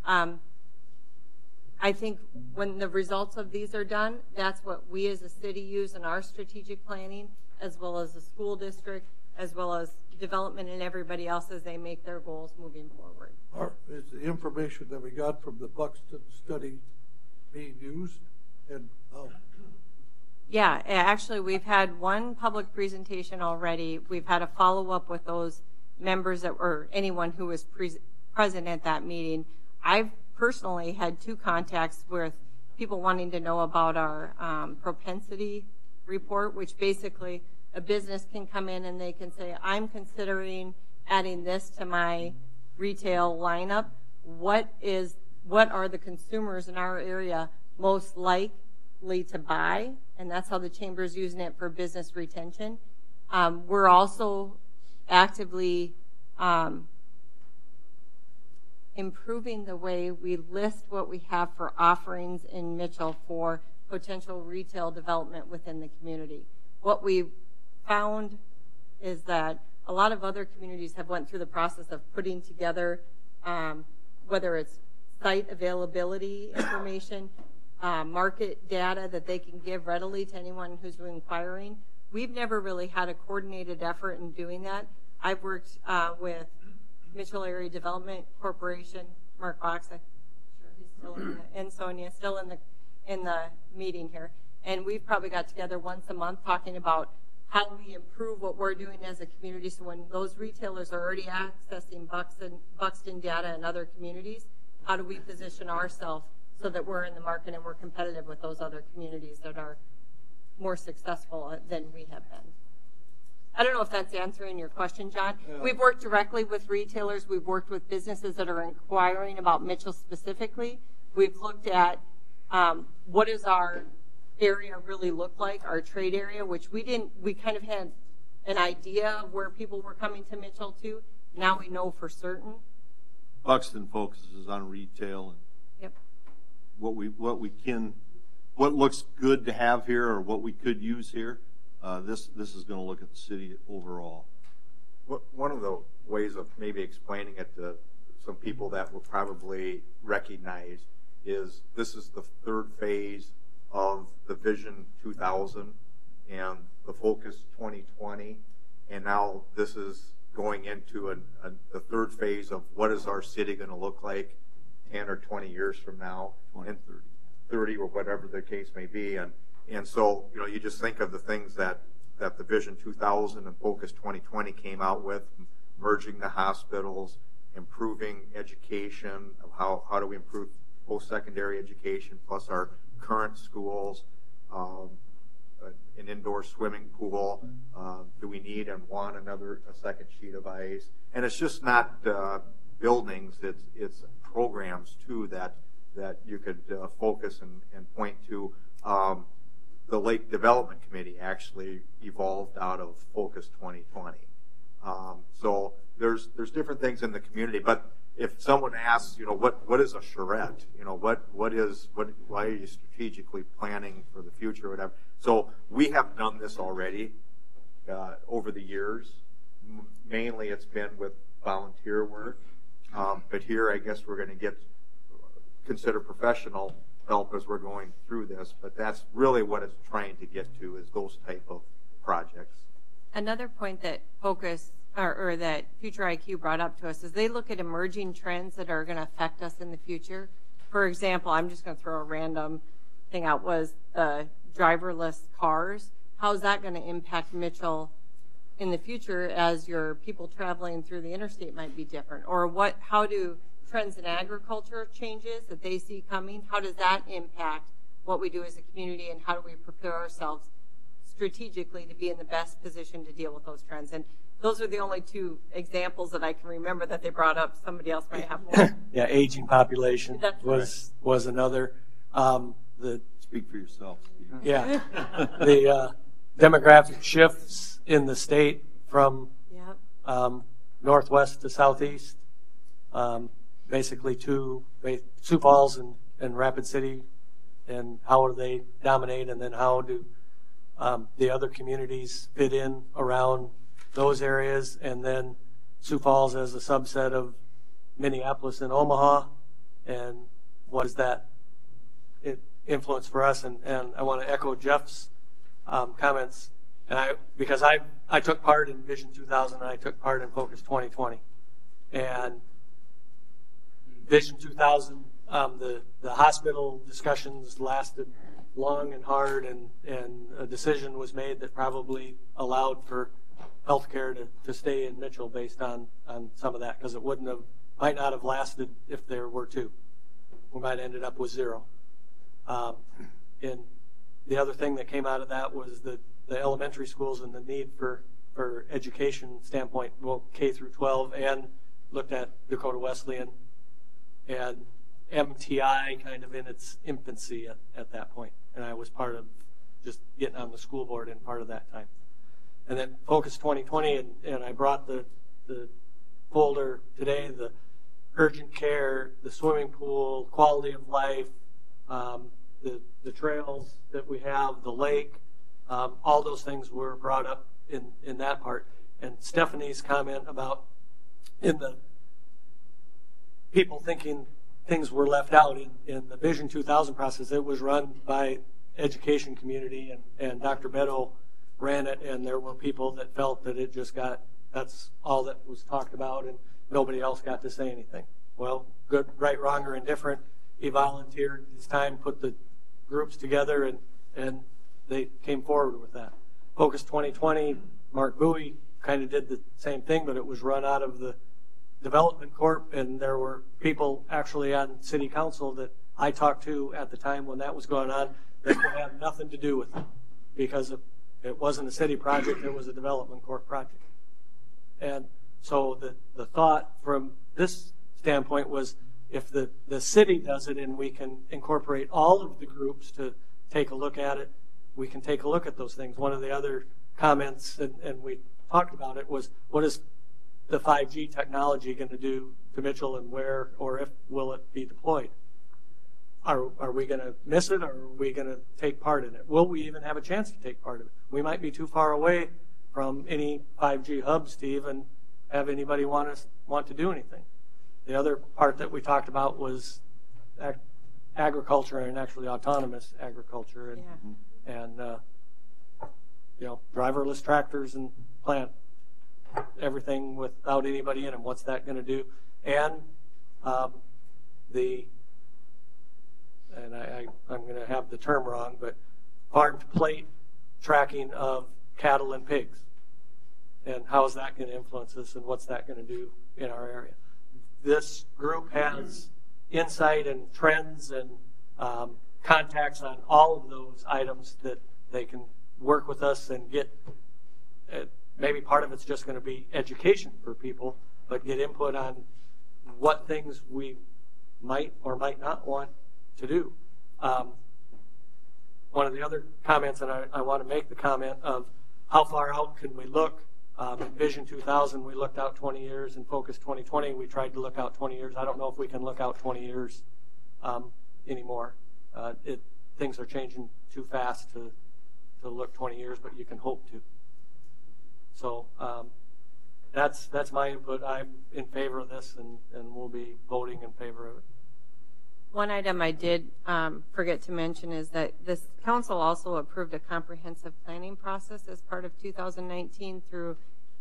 I think when the results of these are done, that's what we as a city use in our strategic planning, as well as the school district, as well as development and everybody else as they make their goals moving forward. Is the information that we got from the Buxton study being used? And Yeah, actually, we've had one public presentation already. We've had a follow-up with those members that or anyone who was present at that meeting. I've personally had 2 contacts with people wanting to know about our propensity report, which basically a business can come in and they can say, I'm considering adding this to my retail lineup. What are the consumers in our area most likely to buy? And that's how the chamber is using it for business retention. We're also actively improving the way we list what we have for offerings in Mitchell for potential retail development within the community. What we found is that a lot of other communities have went through the process of putting together, whether it's site availability information, market data that they can give readily to anyone who's inquiring. We've never really had a coordinated effort in doing that. I've worked with Mitchell Area Development Corporation, Mark Fox, I'm sure he's still in and Sonia still in the meeting here, and we've probably got together once a month talking about how we improve what we're doing as a community. So when those retailers are already accessing Buxton data in other communities, how do we position ourselves so that we're in the market and we're competitive with those other communities that are more successful than we have been? I don't know if that's answering your question, John. Yeah. We've worked directly with retailers. We've worked with businesses that are inquiring about Mitchell specifically. We've looked at what does our area really look like, our trade area, which we kind of had an idea of where people were coming to Mitchell to. Now we know for certain. Buxton focuses on retail and Yep. what looks good to have here or what we could use here. This is going to look at the city overall. One of the ways of maybe explaining it to some people that will probably recognize is this is the 3rd phase of the Vision 2000 and the Focus 2020, and now this is going into the 3rd phase of what is our city going to look like 10 or 20 years from now, 20, and 30 or whatever the case may be, and so you just think of the things that the Vision 2000 and Focus 2020 came out with, merging the hospitals, improving education, of how do we improve post-secondary education, plus our current schools, an indoor swimming pool. Do we need and want a second sheet of ice? And it's just not buildings; it's programs too that you could focus and point to. The Lake Development Committee actually evolved out of Focus 2020. So there's different things in the community, but if someone asks, what is a charrette? Why are you strategically planning for the future or whatever? So we have done this already over the years. Mainly it's been with volunteer work, but here I guess we're going to consider professional help as we're going through this, but that's really what it's trying to get to, is those type of projects. Another point that Focus or that Future IQ brought up to us is they look at emerging trends that are going to affect us in the future. For example, I'm just going to throw a random thing out, was the driverless cars. How is that going to impact Mitchell in the future as your people traveling through the interstate might be different? Or how do trends in agriculture changes that they see coming, how does that impact what we do as a community, and how do we prepare ourselves strategically to be in the best position to deal with those trends? And those are the only 2 examples that I can remember that they brought up. Somebody else might have more. Yeah, aging population was another. Speak for yourself, Steve. Yeah, the demographic shifts in the state from northwest to southeast. basically Sioux Falls and Rapid City, and how do they dominate, and then how do the other communities fit in around those areas, and then Sioux Falls as a subset of Minneapolis and Omaha, and what is that influence for us? And I want to echo Jeff's comments, and because I took part in Vision 2000 and I took part in Focus 2020, and Vision 2000, the hospital discussions lasted long and hard, and a decision was made that probably allowed for healthcare to stay in Mitchell based on some of that, because it might not have lasted if there were two. We might have ended up with 0. And the other thing that came out of that was the elementary schools and the need for education standpoint, both K through 12, and looked at Dakota Wesleyan and MTI kind of in its infancy at that point. And I was part of just getting on the school board in part of that time. And then Focus 2020, and I brought the folder today, the urgent care, the swimming pool, quality of life, the trails that we have, the lake, all those things were brought up in that part. And Stephanie's comment about in the people thinking things were left out in the Vision 2000 process, it was run by education community, and Dr. Beto ran it, and there were people that felt that it just that's all that was talked about, and nobody else got to say anything. Well, good, right, wrong, or indifferent, he volunteered his time, put the groups together, and they came forward with that. Focus 2020, Mark Bowie kind of did the same thing, but it was run out of the Development Corp, and there were people actually on city council that I talked to at the time when that was going on that would have nothing to do with it, because it wasn't a city project, it was a Development Corp project. And so the thought from this standpoint was, if the city does it and we can incorporate all of the groups to take a look at it, we can take a look at those things. One of the other comments, and we talked about it, was what is the 5G technology going to do to Mitchell, and where or if will it be deployed? Are we going to miss it, or are we going to take part in it? Will we even have a chance to take part in it? We might be too far away from any 5G hubs to even have anybody want to do anything. The other part that we talked about was agriculture, and actually autonomous agriculture, and driverless tractors and plant everything without anybody in them. What's that going to do? And I'm going to have the term wrong, but farm to plate tracking of cattle and pigs, and how is that going to influence us, and what's that going to do in our area? This group has insight and trends and contacts on all of those items that they can work with us and get. Maybe part of it's just going to be education for people, but get input on what things we might or might not want to do. One of the other comments, and I want to make the comment of how far out can we look. In Vision 2000, we looked out 20 years. In Focus 2020, we tried to look out 20 years. I don't know if we can look out 20 years anymore. Things are changing too fast to look 20 years, but you can hope to. So that's my input. I'm in favor of this, and we'll be voting in favor of it. One item I did forget to mention is that this council also approved a comprehensive planning process as part of 2019 through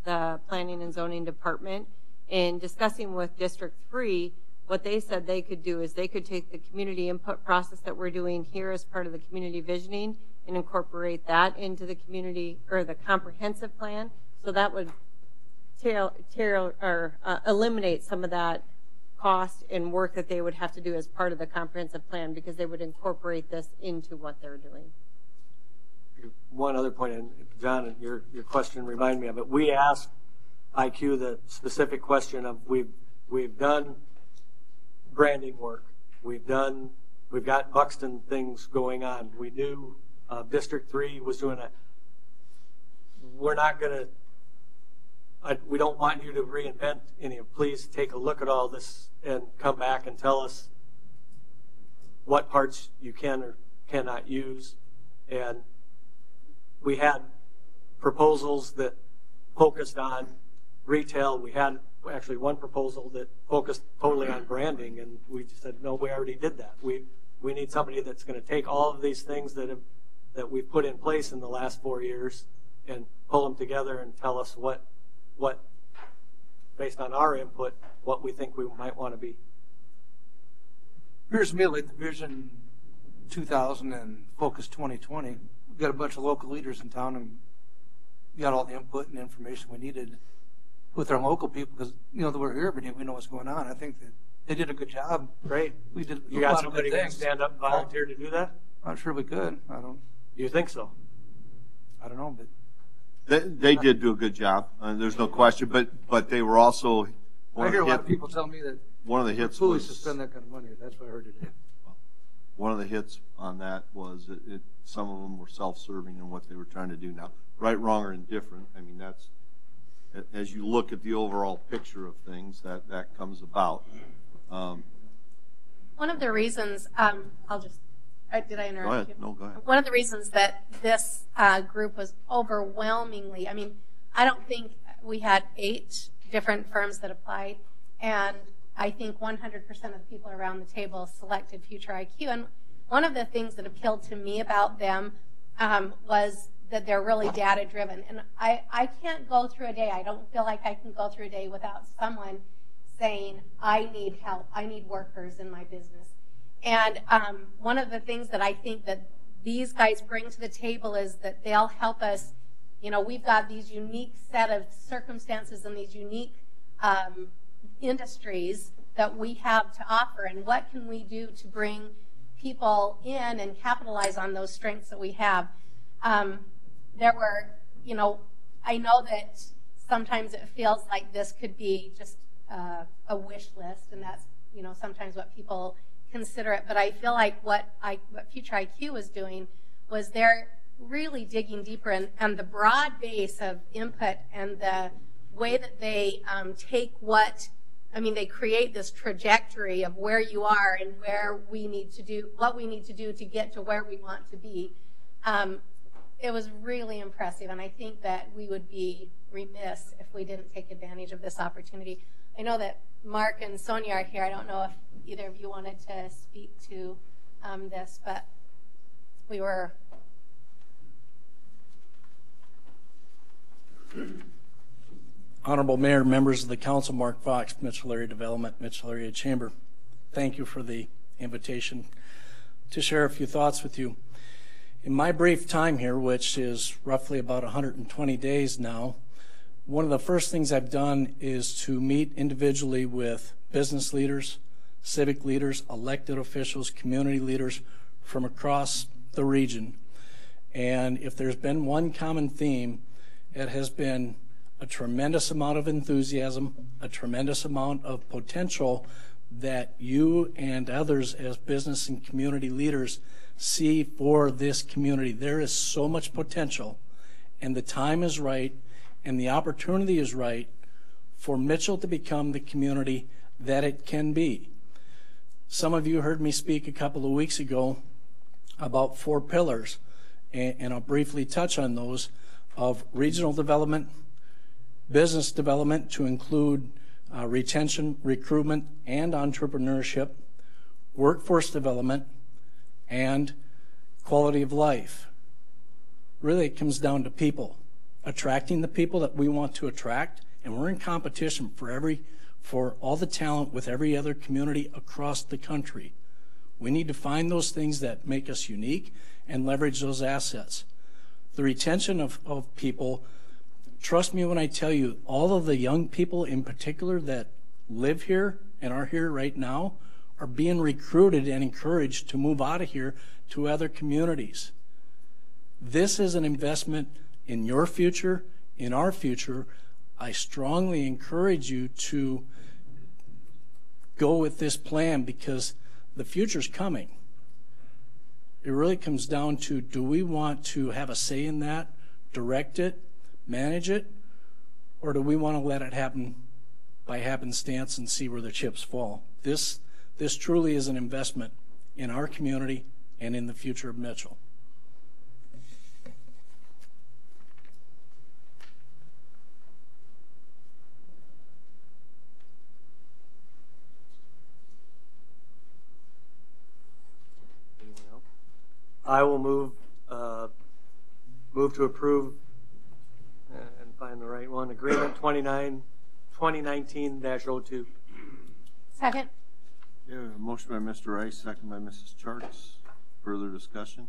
the Planning and Zoning Department. In discussing with District 3, what they said they could do is they could take the community input process that we're doing here as part of the community visioning and incorporate that into the community or the comprehensive plan. So that would eliminate some of that cost and work that they would have to do as part of the comprehensive plan, because they would incorporate this into what they're doing. One other point, and John, your question reminded me of it. We asked IQ the specific question of we've done branding work, we've got Buxton things going on. We knew District 3 was doing that. We're not going to we don't want you to reinvent any. Please take a look at all this and come back and tell us what parts you can or cannot use. And we had proposals that focused on retail. We had actually one proposal that focused totally on branding, and we just said, no, we already did that. We need somebody that's going to take all of these things that we've put in place in the last 4 years and pull them together and tell us what based on our input, what we think we might want to be. Appears to me like the Vision 2000 and Focus 2020, we've got a bunch of local leaders in town and got all the input and information we needed with our local people, because that we're here every day, we know what's going on. I think that they did a good job. Great. We did. You got somebody who can stand up and volunteer to do that? I'm sure we could. I don't. You think so? I don't know, but They did do a good job. There's no question, but they were also. I hear a lot of people tell me that one of the hits foolish was to spend that kind of money. That's what I heard today. One of the hits on that was some of them were self-serving in what they were trying to do. Now, right, wrong, or indifferent, I mean, that's, as you look at the overall picture of things, that comes about. One of the reasons, did I interrupt Go ahead. you? No, go ahead. One of the reasons that this group was overwhelmingly, I don't think we had 8 different firms that applied, and I think 100% of the people around the table selected Future IQ. And one of the things that appealed to me about them was that they're really data driven. And I can't go through a day, I don't feel like I can go through a day without someone saying, I need help, I need workers in my business. And one of the things that I think that these guys bring to the table is that they'll help us. We've got these unique set of circumstances and these unique industries that we have to offer, and what can we do to bring people in and capitalize on those strengths that we have. There were, I know that sometimes it feels like this could be just a wish list, and that's, sometimes what people consider it, but I feel like what Future IQ was doing was they're really digging deeper, and the broad base of input and the way that they they create this trajectory of where you are and where we need to do, what we need to do to get to where we want to be. It was really impressive, and I think that we would be remiss if we didn't take advantage of this opportunity. I know that Mark and Sonia are here. I don't know if either of you wanted to speak to this, but we were... Honorable Mayor, members of the council, Mark Fox, Mitchell Area Development, Mitchell Area Chamber. Thank you for the invitation to share a few thoughts with you. In my brief time here, which is roughly about 120 days now, one of the first things I've done is to meet individually with business leaders, civic leaders, elected officials, community leaders from across the region. And if there's been one common theme, it has been a tremendous amount of enthusiasm, a tremendous amount of potential that you and others as business and community leaders see for this community. There is so much potential, and the time is right, and the opportunity is right for Mitchell to become the community that it can be. Some of you heard me speak a couple of weeks ago about 4 pillars, and I'll briefly touch on those, of regional development, business development to include retention, recruitment, and entrepreneurship, workforce development, and quality of life. Really, it comes down to people, attracting the people that we want to attract, and we're in competition for all the talent with every other community across the country. We need to find those things that make us unique and leverage those assets. The retention of people, trust me when I tell you, all of the young people in particular that live here and are here right now are being recruited and encouraged to move out of here to other communities. This is an investment in your future, in our future. I strongly encourage you to go with this plan because the future's coming. It really comes down to, do we want to have a say in that, direct it, manage it, Or do we want to let it happen by happenstance and see where the chips fall? This truly is an investment in our community and in the future of Mitchell. I will move to approve and find the right one. Agreement 2019-02. Second. Yeah, a motion by Mr. Rice, second by Mrs. Charts. Further discussion?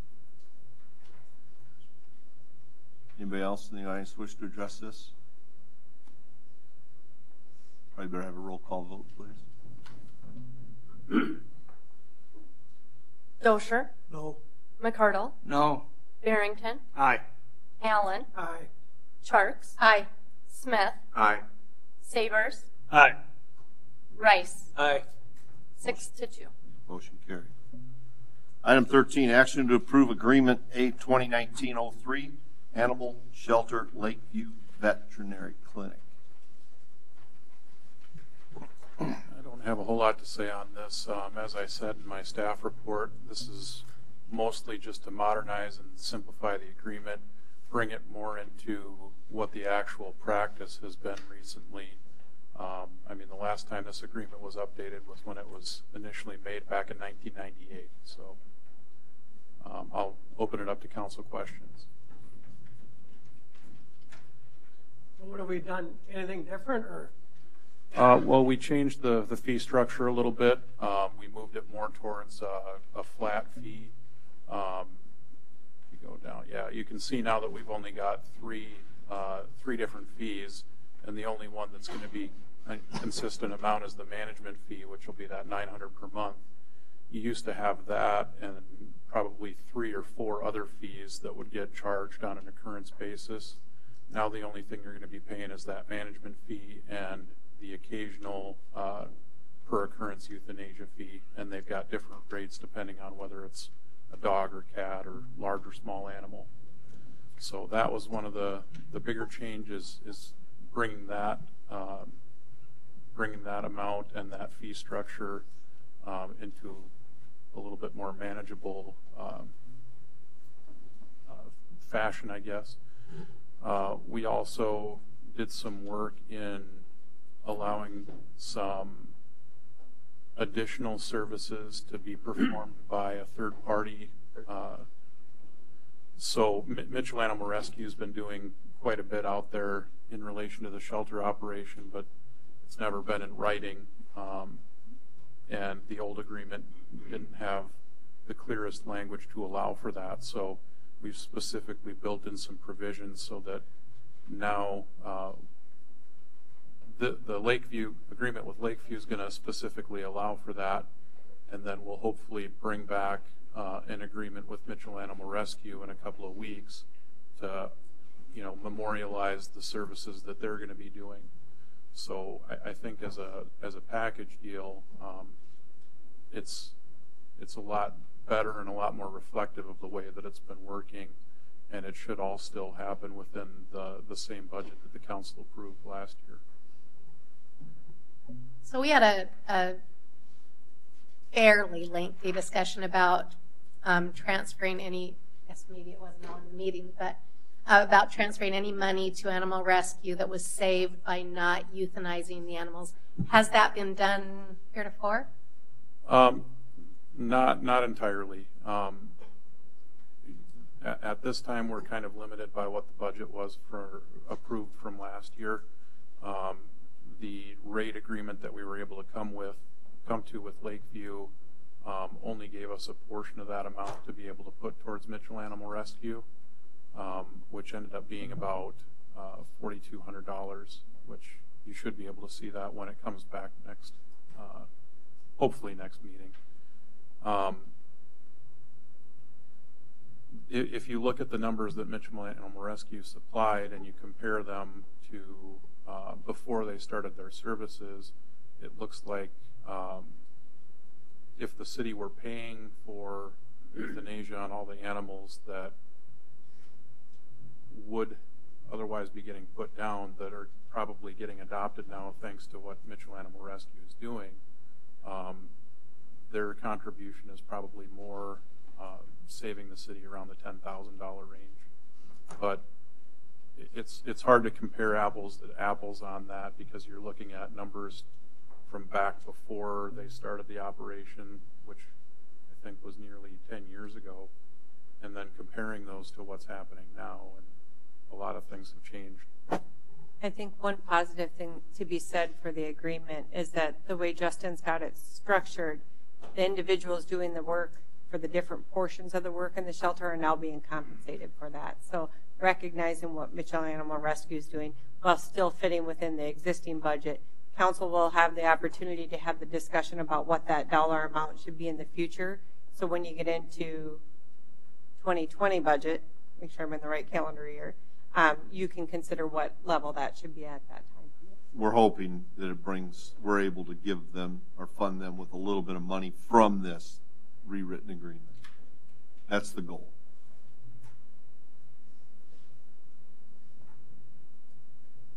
Anybody else in the audience wish to address this? Probably better have a roll call vote, please. Dosher. No. McCardle. No. Barrington. Aye. Allen. Aye. Charks. Aye. Smith. Aye. Savers. Aye. Rice. Aye. 6-2. Motion carried. Item 13, action to approve agreement A 2019-03, Animal Shelter Lakeview Veterinary Clinic. I don't have a whole lot to say on this. As I said in my staff report, this is mostly just to modernize and simplify the agreement, bring it more into what the actual practice has been recently. I mean, the last time this agreement was updated was when it was initially made back in 1998. So I'll open it up to council questions. What have we done? Anything different or? Well, we changed the fee structure a little bit. We moved it more towards a flat fee. You go down, yeah, you can see now that we've only got three different fees, and the only one that's going to be a consistent amount is the management fee, which will be that $900 per month. You used to have that and probably 3 or 4 other fees that would get charged on an occurrence basis. Now the only thing you're going to be paying is that management fee and the occasional per occurrence euthanasia fee, and they've got different rates depending on whether it's a dog or cat or large or small animal. So that was one of the bigger changes, is bringing that amount and that fee structure into a little bit more manageable fashion, I guess. We also did some work in allowing some additional services to be performed by a third party. So Mitchell Animal Rescue has been doing quite a bit out there in relation to the shelter operation, but it's never been in writing. And the old agreement didn't have the clearest language to allow for that. So we've specifically built in some provisions so that now the Lakeview agreement with Lakeview is going to specifically allow for that, and then we'll hopefully bring back an agreement with Mitchell Animal Rescue in a couple of weeks to, memorialize the services that they're going to be doing. So I think as a package deal, it's a lot better and a lot more reflective of the way that it's been working, and it should all still happen within the same budget that the council approved last year. So we had a fairly lengthy discussion about transferring any, I guess maybe it wasn't all in the meeting, but about transferring any money to animal rescue that was saved by not euthanizing the animals. Has that been done heretofore? Not entirely. At this time, we're kind of limited by what the budget was approved from last year. The rate agreement that we were able to come to with Lakeview only gave us a portion of that amount to be able to put towards Mitchell Animal Rescue, which ended up being about $4,200, which you should be able to see that when it comes back next, hopefully next meeting. If you look at the numbers that Mitchell Animal Rescue supplied and you compare them to before they started their services, it looks like if the city were paying for euthanasia on all the animals that would otherwise otherwise be getting put down that are probably getting adopted now thanks to what Mitchell Animal Rescue is doing. Their contribution is probably more saving the city around the $10,000 range. But it's hard to compare apples to apples on that because you're looking at numbers from back before they started the operation, which I think was nearly 10 years ago, and then comparing those to what's happening now, and a lot of things have changed. I think one positive thing to be said for the agreement is that the way Justin's got it structured, the individuals doing the work for the different portions of the work in the shelter are now being compensated for that. So recognizing what Mitchell Animal Rescue is doing while still fitting within the existing budget, council will have the opportunity to have the discussion about what that dollar amount should be in the future. So when you get into 2020 budget, make sure I'm in the right calendar year, you can consider what level that should be at that time. We're hoping that we're able to give them or fund them with a little bit of money from this rewritten agreement. That's the goal.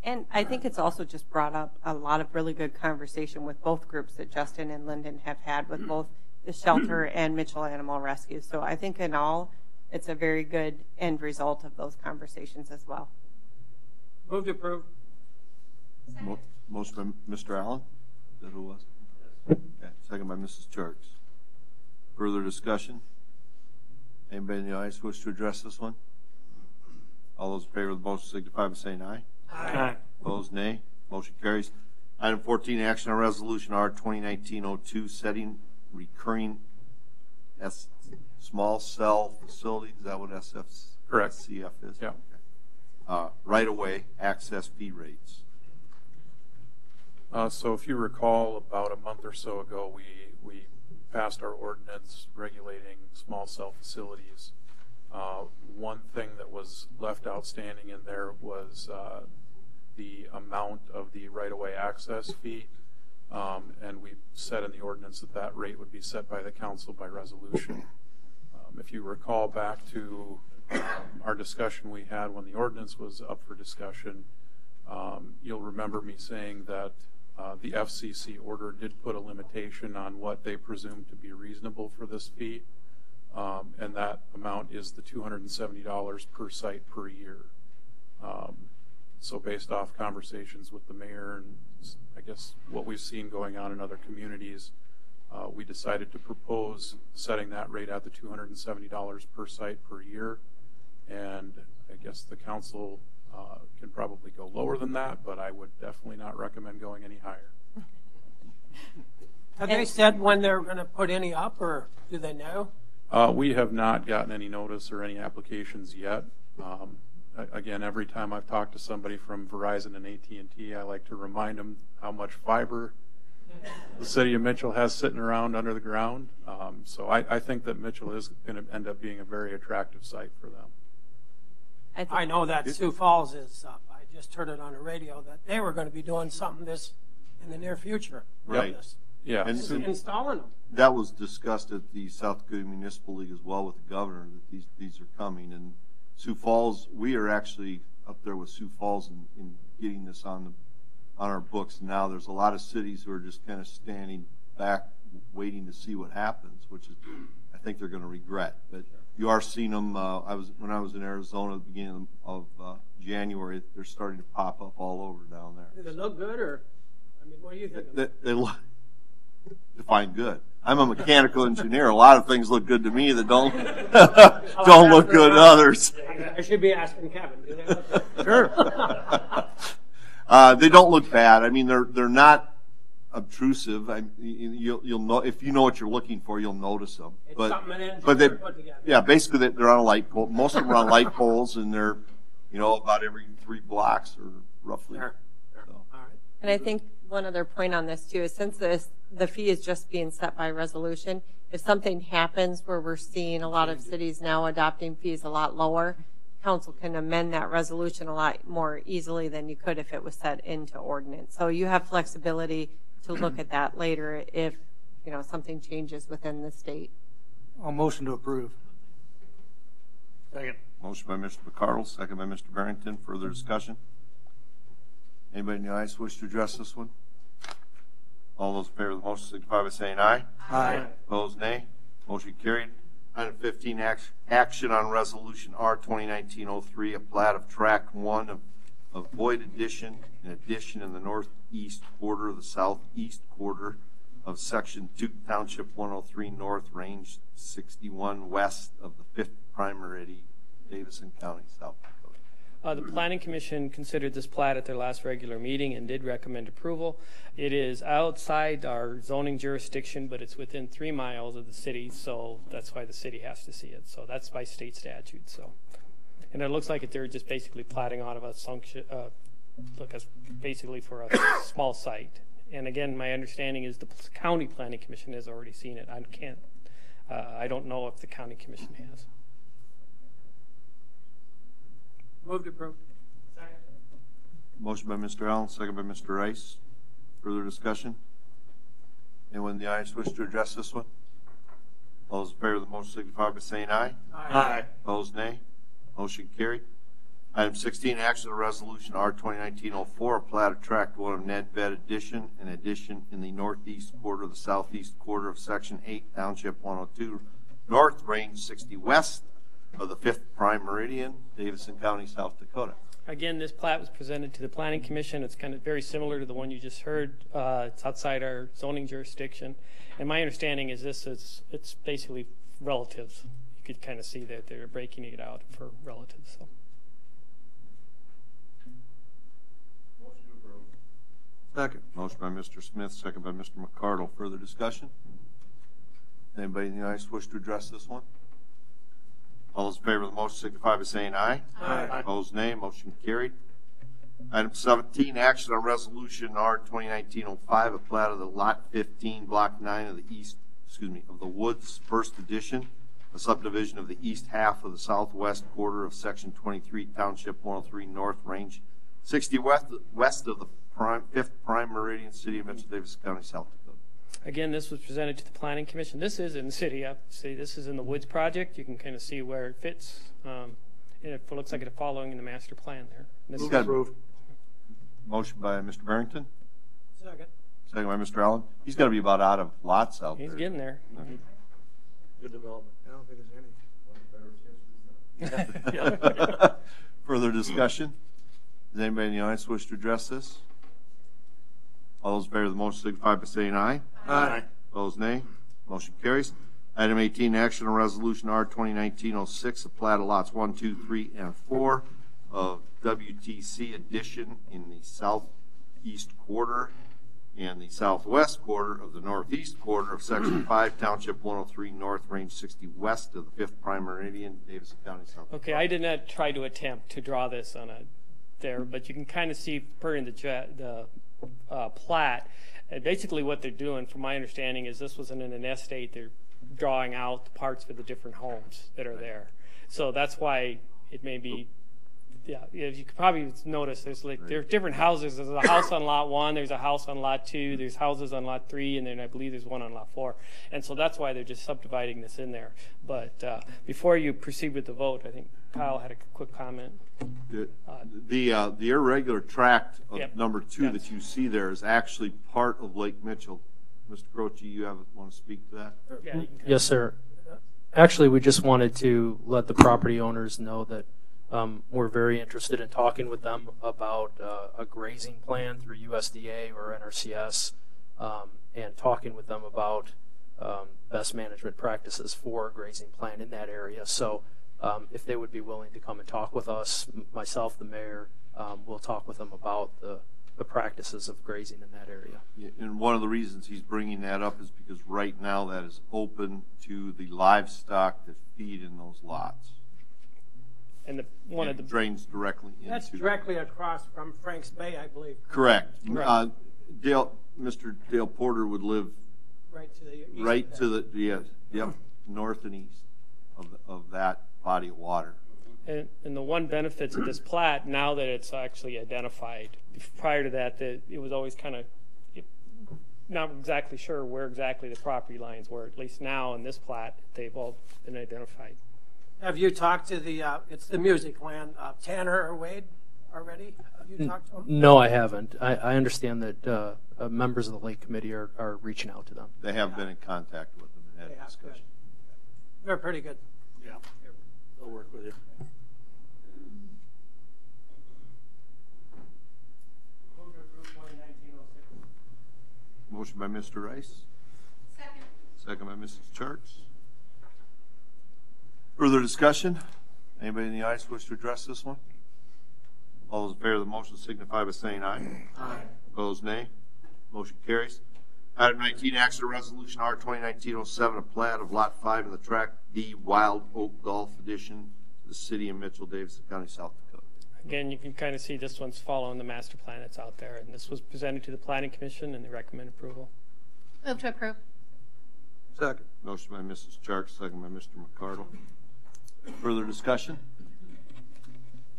And I think it's also just brought up a lot of really good conversation with both groups that Justin and Lyndon have had with both the shelter and Mitchell Animal Rescue. So I think in all, it's a very good end result of those conversations as well. Move to approve. Motion by Mr. Allen. Is that who it was? Okay. Second by Mrs. Churks. Further discussion? Anybody in the audience wish to address this one? All those in favor of the motion signify by saying aye. Aye. Opposed, nay. Motion carries. Item 14, action on resolution R 2019-02, setting recurring small cell facility. Is that what Correct. SCF is? Yeah. Okay. Right-of-way access fee rates. So if you recall, about a month or so ago, we passed our ordinance regulating small cell facilities. One thing that was left outstanding in there was the amount of the right-of-way access fee, and we said in the ordinance that that rate would be set by the council by resolution. If you recall back to our discussion we had when the ordinance was up for discussion, you'll remember me saying that the FCC order did put a limitation on what they presumed to be reasonable for this fee, and that amount is the $270 per site per year. So based off conversations with the mayor and I guess what we've seen going on in other communities, we decided to propose setting that rate at the $270 per site per year, and I guess the council can probably go lower than that, but I would definitely not recommend going any higher. Have they said when they're going to put any up, or do they know? We have not gotten any notice or any applications yet. Again, every time I've talked to somebody from Verizon and AT&T, I like to remind them how much fiber the city of Mitchell has sitting around under the ground. So I think that Mitchell is going to end up being a very attractive site for them. I know that Sioux Falls is up. I just heard it on the radio that they were going to be doing something this in the near future. Right. Yeah. And installing them. That was discussed at the South Dakota Municipal League as well with the governor, that these are coming. And Sioux Falls, we are actually up there with Sioux Falls in getting this on our books now. There's a lot of cities who are just kind of standing back waiting to see what happens, which is I think they're going to regret. But you are seeing them. When I was in Arizona at the beginning of January, they're starting to pop up all over down there. Do they look good, or I mean, what do you think? They look. Define good. I'm a mechanical engineer. A lot of things look good to me that don't don't look good to others. I should be asking Kevin. Do they look good? Sure. They don't look bad. I mean, they're not obtrusive. You'll know if you know what you're looking for, you'll notice them. It's But something an engineer but they put together. yeah, basically they're on a light pole. Most of them are on light poles, and they're about every 3 blocks or roughly. Sure. So. All right. And I think one other point on this too is since the fee is just being set by resolution, if something happens where we're seeing a lot of cities now adopting fees a lot lower, council can amend that resolution a lot more easily than you could if it was set into ordinance. So you have flexibility to look at that later if something changes within the state. I'll motion to approve. Second. Motion by Mr. McCardle, second by Mr. Barrington. Further discussion? Anybody in the audience wish to address this one? All those in favor of the motion signify by saying aye. Aye. Opposed, nay. Motion carried. Item 15, action on resolution R 2019-03, a plat of track 1 of Boyd addition in the northeast quarter of the southeast quarter of section 2, township 103 north, range 61 west of the 5th prime meridian, Davison County, South Dakota. The Planning Commission considered this plat at their last regular meeting and did recommend approval. It is outside our zoning jurisdiction, but it's within 3 miles of the city, so that's why the city has to see it. So that's by state statute. So, and it looks like they're just basically platting out of a basically for a small site. And again, my understanding is the County Planning Commission has already seen it. I don't know if the County Commission has. Move to approve. Second. Motion by Mr. Allen, second by Mr. Rice. Further discussion? Anyone in the audience wish to address this one? All those in favor of the motion signify by saying aye. Aye. Opposed, nay. Motion carried. Item 16, action on resolution R 2019-04, a plat of tract 1 of Ned Bed addition, an addition in the northeast quarter of the southeast quarter of section 8, township 102 north, range 60 west of the 5th prime meridian, Davison County, South Dakota. Again, this plat was presented to the Planning Commission. It's kind of very similar to the one you just heard. It's outside our zoning jurisdiction. And my understanding is it's basically relatives. You could kind of see that they're breaking it out for relatives. So. Motion to approve. Second. Motion by Mr. Smith, second by Mr. McCardle. Further discussion? Anybody in the audience wish to address this one? All those in favor of the motion signify by saying aye. Aye. Opposed, nay. Motion carried. Item 17, action on resolution R 2019-05, a plat of the lot 15, block 9 of the Woods First Edition, a subdivision of the east half of the southwest quarter of section 23, township 103 north, range 60 west of the 5th prime meridian, city of Mitchell, Davis County, South Dakota. Again, this was presented to the Planning Commission. This is in the city. This is in the Woods project. You can kind of see where it fits. And it looks like it's following in the master plan there. Move to approve. Motion by Mr. Barrington. Second. Second by Mr. Allen. He's got to be about out of lots out there. He's getting there. Good development. I don't think there's any. Further discussion? Does anybody in the audience wish to address this? All those in favor of the motion signify by saying aye. Aye. Opposed, nay. Motion carries. Item 18, action on resolution R 2019-06, a plat of lots 1, 2, 3, and 4 of WTC addition in the southeast quarter and the southwest quarter of the northeast quarter of section 5, township 103 north, range 60 west of the 5th prime meridian, Davison County, South Dakota. Okay, I did not try to attempt to draw this on there, but you can kind of see per in the plat. Basically what they're doing, from my understanding, is this was in an estate. They're drawing out the parts for the different homes that are there. So that's why it may be, yeah, you could probably notice there's there's different houses. There's a house on lot 1, there's a house on lot 2, there's houses on lot 3, and then I believe there's one on lot 4. And so that's why they're just subdividing this in there. But before you proceed with the vote, I think Kyle had a quick comment. The irregular tract of Yep. number 2 that you see there is actually part of Lake Mitchell. Mr. Croce, you want to speak to that? Yeah, Yes, sir. Actually, we just wanted to let the property owners know that we're very interested in talking with them about a grazing plan through USDA or NRCS, and talking with them about best management practices for a grazing plan in that area. So if they would be willing to come and talk with us, myself, the mayor, we'll talk with them about the practices of grazing in that area. Yeah, and one of the reasons he's bringing that up is because right now that is open to the livestock that feed in those lots. And it drains directly into. That's directly across from Franks Bay, I believe. Correct. Right. Mr. Dale Porter would live Right to the east. right to the north and east of that body of water. And the one benefits of this plat, now that it's actually identified, prior to that, it was always kind of not exactly sure where exactly the property lines were. At least now in this plat, they've all been identified. Have you talked to the, it's the Music Land, Tanner or Wade already? Have you talked to them? No, I haven't. I understand that members of the Lake Committee are reaching out to them. They have been in contact with them and had a discussion. They're pretty good. Yeah, they'll work with you. Motion by Mr. Rice. Second. Second by Mrs. Charts. Further discussion? Anybody in the audience wish to address this one? All those in favor of the motion signify by saying aye. Aye. Opposed, nay. Motion carries. Item 19, action on resolution R 2019-07, a plat of Lot 5 in the Tract D Wild Oak Golf Edition to the city of Mitchell, Davidson County, South Dakota. Again, you can kind of see this one's following the master plan that's out there, and this was presented to the Planning Commission, and they recommend approval. Move to approve. Second. Motion by Mrs. Chark, second by Mr. McCardle. Further discussion?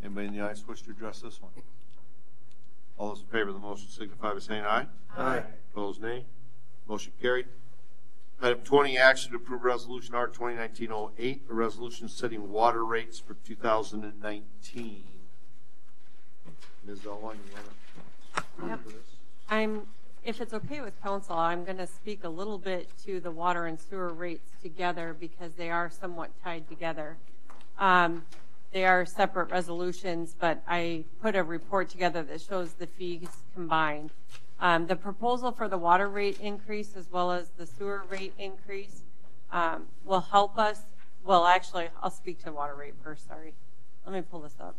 Anybody in the audience wish to address this one? All those in favor of the motion signify by saying aye. Aye. Opposed, nay. Motion carried. Item 20, action to approve resolution R 2019-08, a resolution setting water rates for 2019. Ms. Owen, you want to Yep. If it's okay with council, I'm going to speak a little bit to the water and sewer rates together because they are somewhat tied together. They are separate resolutions, but I put a report together that shows the fees combined. The proposal for the water rate increase as well as the sewer rate increase will help us. Well, actually, I'll speak to water rate first. Sorry. Let me pull this up.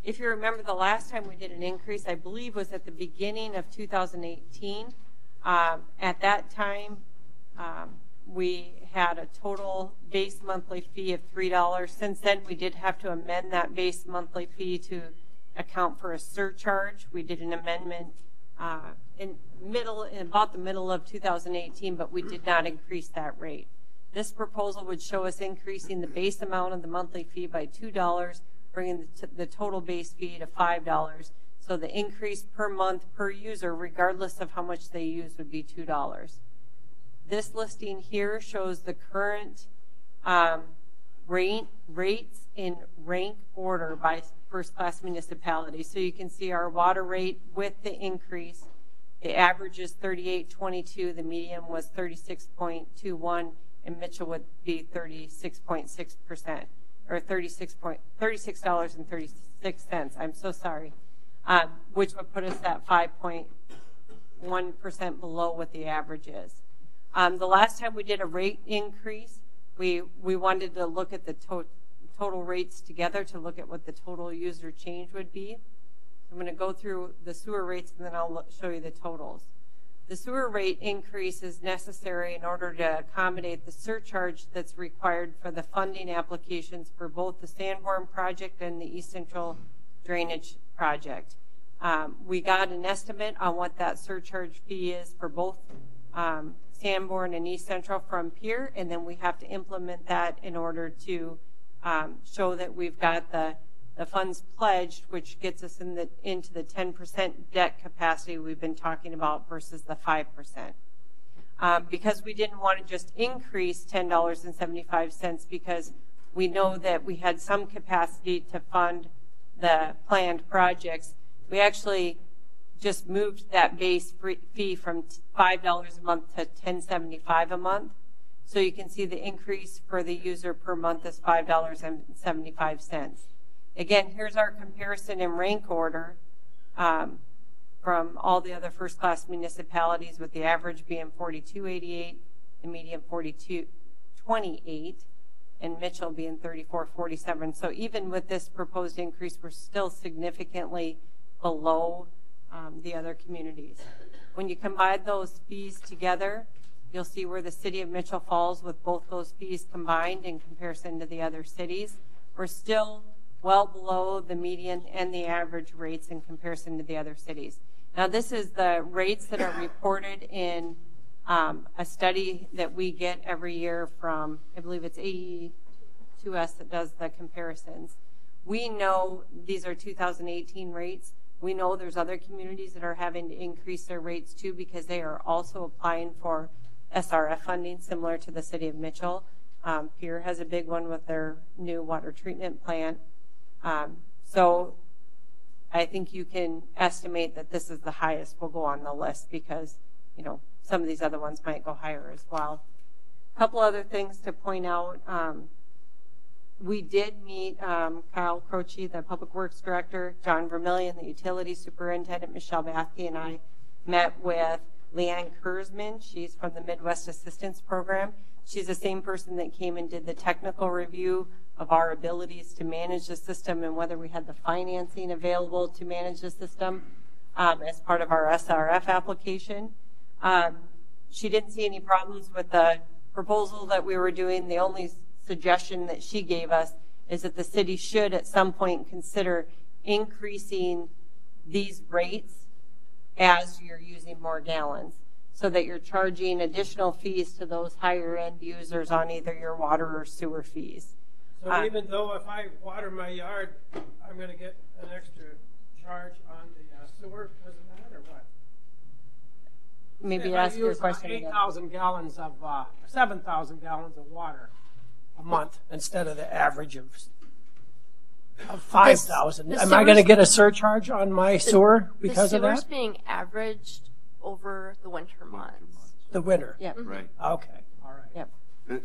If you remember, the last time we did an increase, I believe, was at the beginning of 2018. At that time, we had a total base monthly fee of $3. Since then, we did have to amend that base monthly fee to account for a surcharge. We did an amendment in about the middle of 2018, but we did not increase that rate. This proposal would show us increasing the base amount of the monthly fee by $2, bringing the total base fee to $5. So the increase per month per user, regardless of how much they use, would be $2. This listing here shows the current rates in rank order by first-class municipality. So you can see our water rate with the increase. The average is $38.22. The median was $36.21, and Mitchell would be 36.6%. Or $36.36. I'm so sorry, which would put us at 5.1% below what the average is. The last time we did a rate increase, we wanted to look at the total rates together to look at what the total user change would be. I'm going to go through the sewer rates and then I'll show you the totals. The sewer rate increase is necessary in order to accommodate the surcharge that's required for the funding applications for both the Sanborn project and the East Central Drainage project. We got an estimate on what that surcharge fee is for both Sanborn and East Central from Pier, and then we have to implement that in order to show that we've got the funds pledged, which gets us into the 10% debt capacity we've been talking about versus the 5%. Because we didn't want to just increase $10.75 because we know that we had some capacity to fund the planned projects, we actually just moved that base fee from $5 a month to $10.75 a month. So you can see the increase for the user per month is $5.75. Again, here's our comparison in rank order from all the other first-class municipalities, with the average being $42.88, the median $42.28, and Mitchell being $34.47. So even with this proposed increase, we're still significantly below the other communities. When you combine those fees together, you'll see where the city of Mitchell falls with both those fees combined in comparison to the other cities. We're still well below the median and the average rates in comparison to the other cities. Now, this is the rates that are reported in a study that we get every year from, I believe it's AE2S that does the comparisons. We know these are 2018 rates. We know there's other communities that are having to increase their rates too because they are also applying for SRF funding similar to the city of Mitchell. Pierre has a big one with their new water treatment plant. So I think you can estimate that this is the highest will go on the list because, you know, some of these other ones might go higher as well. A couple other things to point out. We did meet Kyle Croce, the Public Works Director, John Vermillion, the Utility Superintendent, Michelle Bathke, and I met with Leanne Kurzman. She's from the Midwest Assistance Program. She's the same person that came and did the technical review of our abilities to manage the system and whether we had the financing available to manage the system as part of our SRF application. She didn't see any problems with the proposal that we were doing. The only suggestion that she gave us is that the city should at some point consider increasing these rates as you're using more gallons so that you're charging additional fees to those higher end users on either your water or sewer fees. So even though if I water my yard, I'm going to get an extra charge on the sewer because of that, or what? Maybe ask your question again. 8,000 gallons of, 7,000 gallons of water a month instead of the average of 5,000. Am I going to get a surcharge on my sewer because of that? The sewer's being averaged over the winter months. The winter? Yep. Right. Okay, all right. Yep.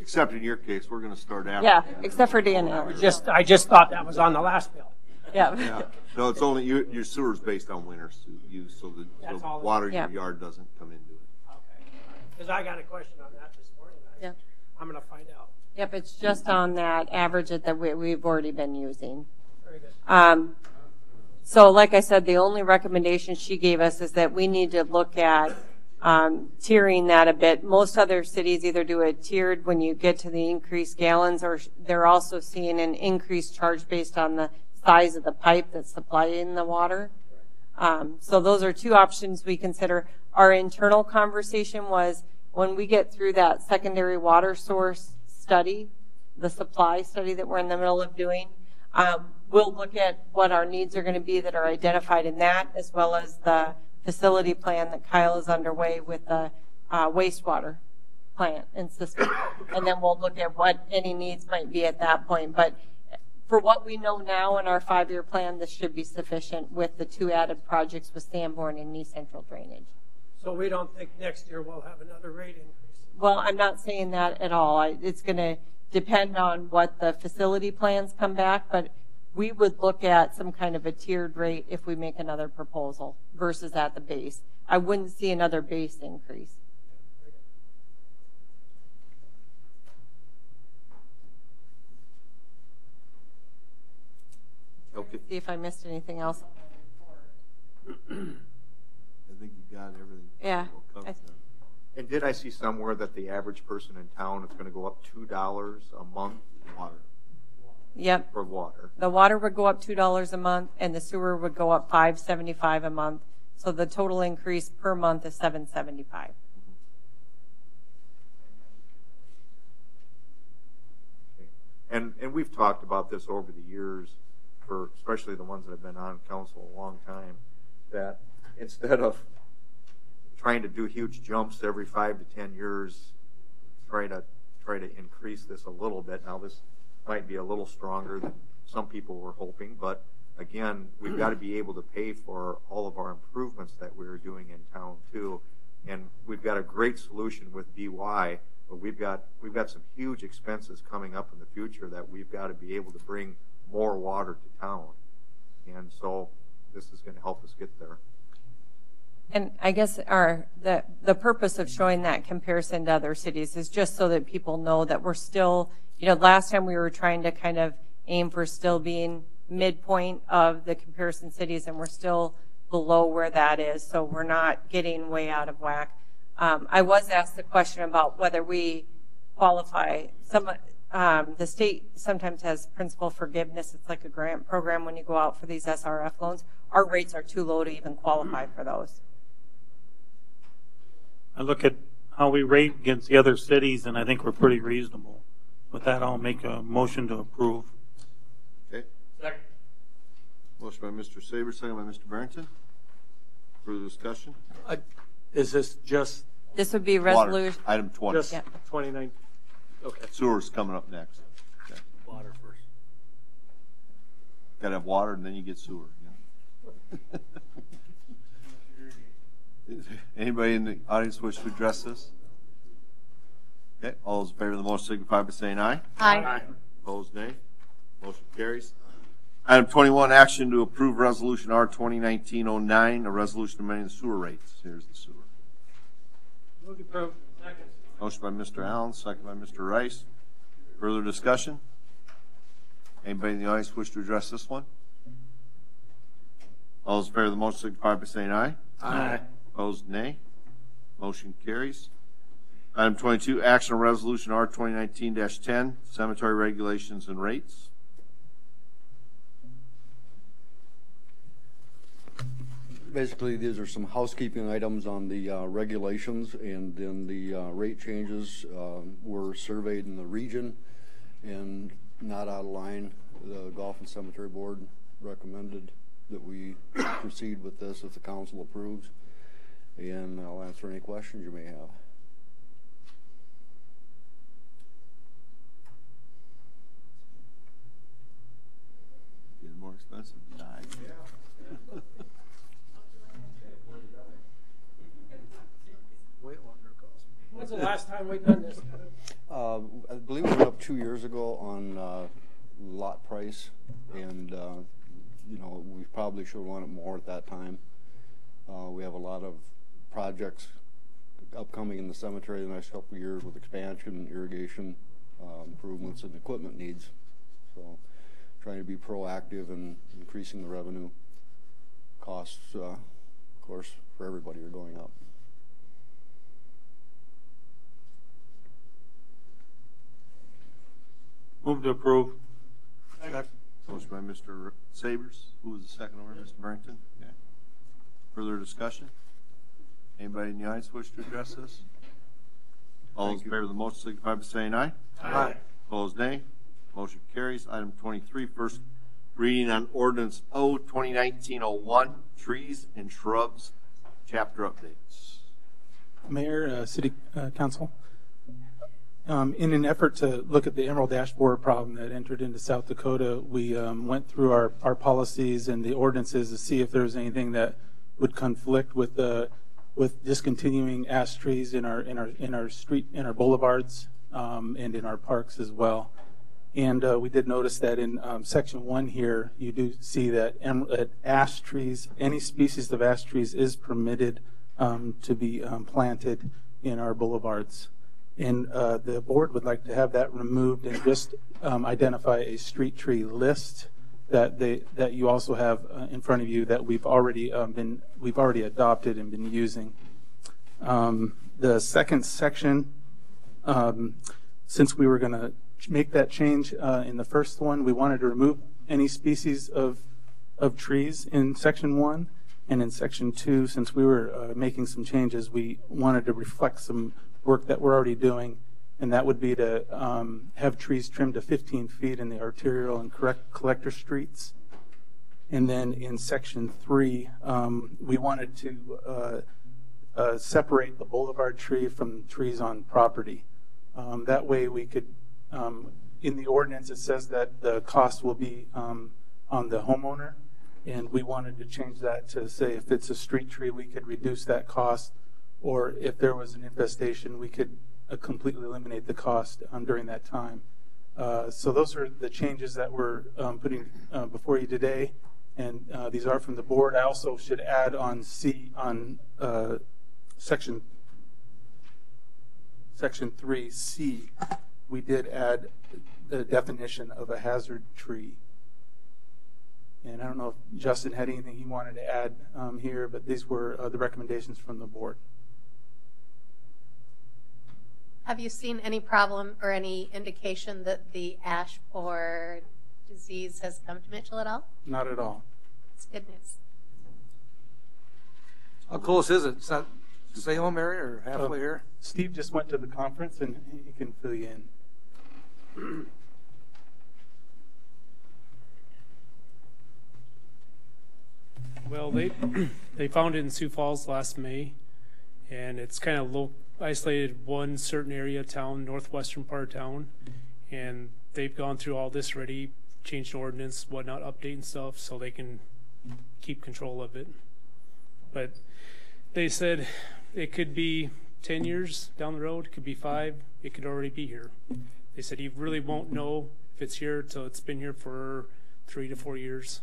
Except in your case, we're going to start after. Yeah, except for DNL. I just thought that was on the last bill. Yeah. Yeah. No, it's only your sewer's based on winter use, so the water in your yard doesn't come into it. Okay. Because I got a question on that this morning. Yep. I'm going to find out. Yep, it's just on that average that we've already been using. Very good. So like I said, the only recommendation she gave us is that we need to look at tiering that a bit. Most other cities either do it tiered when you get to the increased gallons, or they're also seeing an increased charge based on the size of the pipe that's supplying the water. So those are two options we consider. Our internal conversation was when we get through that secondary water source study, the supply study that we're in the middle of doing, we'll look at what our needs are going to be that are identified in that, as well as the facility plan that Kyle is underway with the wastewater plant and system. And then we'll look at what any needs might be at that point. But for what we know now in our 5-year plan, this should be sufficient with the 2 added projects with Sanborn and East Central Drainage. So we don't think next year we'll have another rate increase? Well, I'm not saying that at all. It's going to depend on what the facility plans come back, but we would look at some kind of a tiered rate if we make another proposal versus at the base. I wouldn't see another base increase. Okay. See if I missed anything else. I think you got everything. Yeah. And did I see somewhere that the average person in town is going to go up $2 a month water? Yep. For water. The water would go up $2 a month, and the sewer would go up $5.75 a month. So the total increase per month is $7.75. Okay. And we've talked about this over the years, for especially the ones that have been on council a long time, that instead of trying to do huge jumps every 5 to 10 years, try to increase this a little bit. Now this might be a little stronger than some people were hoping, but again, we've got to be able to pay for all of our improvements that we're doing in town too. And we've got a great solution with BY, but we've got some huge expenses coming up in the future that we've got to be able to bring more water to town. And so this is going to help us get there. And I guess the purpose of showing that comparison to other cities is just so that people know that we're still, last time we were trying to kind of aim for still being midpoint of the comparison cities, and we're still below where that is, so we're not getting way out of whack. I was asked the question about whether we qualify. The state sometimes has principal forgiveness. It's like a grant program when you go out for these SRF loans. Our rates are too low to even qualify for those. I look at how we rate against the other cities, and I think we're pretty reasonable. With that, I'll make a motion to approve. Okay. Second. Motion by Mr. Saber, second by Mr. Barrington. Further discussion? Is this just? This would be Water. resolution. Item 20. Just 29. Okay. Sewer's coming up next. Okay. Water first. Gotta have water and then you get sewer. Yeah. Anybody in the audience wish to address this? Okay, all those in favor of the motion signify by saying aye. Aye. Opposed, nay. Motion carries. Item 21, action to approve resolution R 2019-09, a resolution amending the sewer rates. Here's the sewer. Move to approve. Second. Motion by Mr. Allen, second by Mr. Rice. Further discussion? Anybody in the audience wish to address this one? All those in favor of the motion signify by saying aye. Aye. Opposed, nay. Motion carries. Item 22, action on resolution R 2019-10, cemetery regulations and rates. Basically, these are some housekeeping items on the regulations, and then the rate changes were surveyed in the region and not out of line. The Golf and Cemetery Board recommended that we proceed with this if the council approves, and I'll answer any questions you may have. Getting more expensive to die. Yeah. When's the last time we've done this? I believe we went up 2 years ago on lot price, and you know, we probably should have won it more at that time. We have a lot of projects upcoming in the cemetery the next couple of years with expansion, irrigation improvements, and equipment needs. So, trying to be proactive in increasing the revenue. Costs, of course, for everybody are going up. Move to approve. Motion by Mr. Sabers. Who was the second over? Mr. Barrington? Okay. Further discussion? Anybody in the audience wish to address this? All those in favor of the motion signify by saying aye. Aye. Opposed, nay. Motion carries. Item 23, first reading on ordinance O 2019-01, trees and shrubs, chapter updates. Mayor, City Council, in an effort to look at the Emerald Ash Borer problem that entered into South Dakota, we went through our policies and the ordinances to see if there was anything that would conflict with discontinuing ash trees in our boulevards and in our parks as well. And we did notice that in section 1 here, you do see that ash trees, any species of ash trees, is permitted to be planted in our boulevards. And the board would like to have that removed and just identify a street tree list that you also have in front of you that we've already adopted and been using. The second section, since we were going to make that change in the first one, we wanted to remove any species of trees in section 1, and in section 2, since we were making some changes, we wanted to reflect some work that we're already doing, and that would be to have trees trimmed to 15 feet in the arterial and collector streets. And then in section 3, we wanted to separate the boulevard tree from trees on property. That way we could, in the ordinance it says that the cost will be on the homeowner, and we wanted to change that to say if it's a street tree we could reduce that cost, or if there was an infestation we could completely eliminate the cost during that time. So those are the changes that we're putting before you today, and these are from the board. I also should add on section 3C, we did add the definition of a hazard tree. And I don't know if Justin had anything he wanted to add here, but these were the recommendations from the board. Have you seen any problem or any indication that the ash borer disease has come to Mitchell at all? Not at all. It's good news. How close is it? Is that Salem area or halfway here? Steve just went to the conference and he can fill you in. Well, they found it in Sioux Falls last May, and it's kind of isolated one certain area of town, northwestern part of town, and they've gone through all this already, changed ordinance, whatnot, updating stuff, so they can keep control of it. But they said it could be 10 years down the road, it could be 5, it could already be here. They said you really won't know if it's here till it's been here for 3 to 4 years.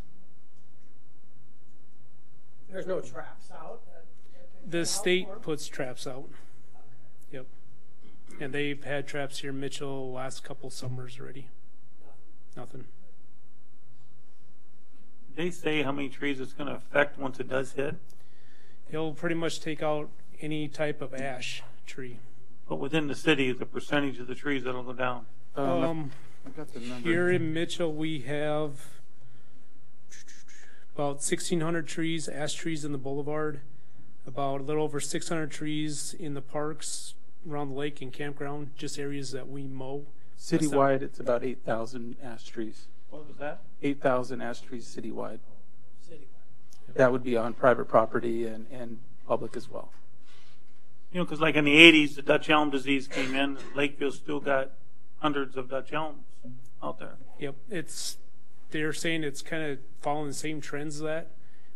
There's no traps out? The state puts traps out. Yep. And they've had traps here in Mitchell last couple summers already. Nothing. They say how many trees it's going to affect once it does hit? He'll pretty much take out any type of ash tree. But within the city, the percentage of the trees that'll go down? I've got the number. Here in Mitchell, we have about 1,600 trees, ash trees in the boulevard, about a little over 600 trees in the parks around the lake and campground, just areas that we mow. Citywide, it's about 8,000 ash trees. What was that? 8,000 ash trees citywide. Citywide. That would be on private property and public as well. You know, because like in the 80s, the Dutch elm disease came in, and Lakeville still got hundreds of Dutch elms out there. Yep, they're saying it's kind of following the same trends that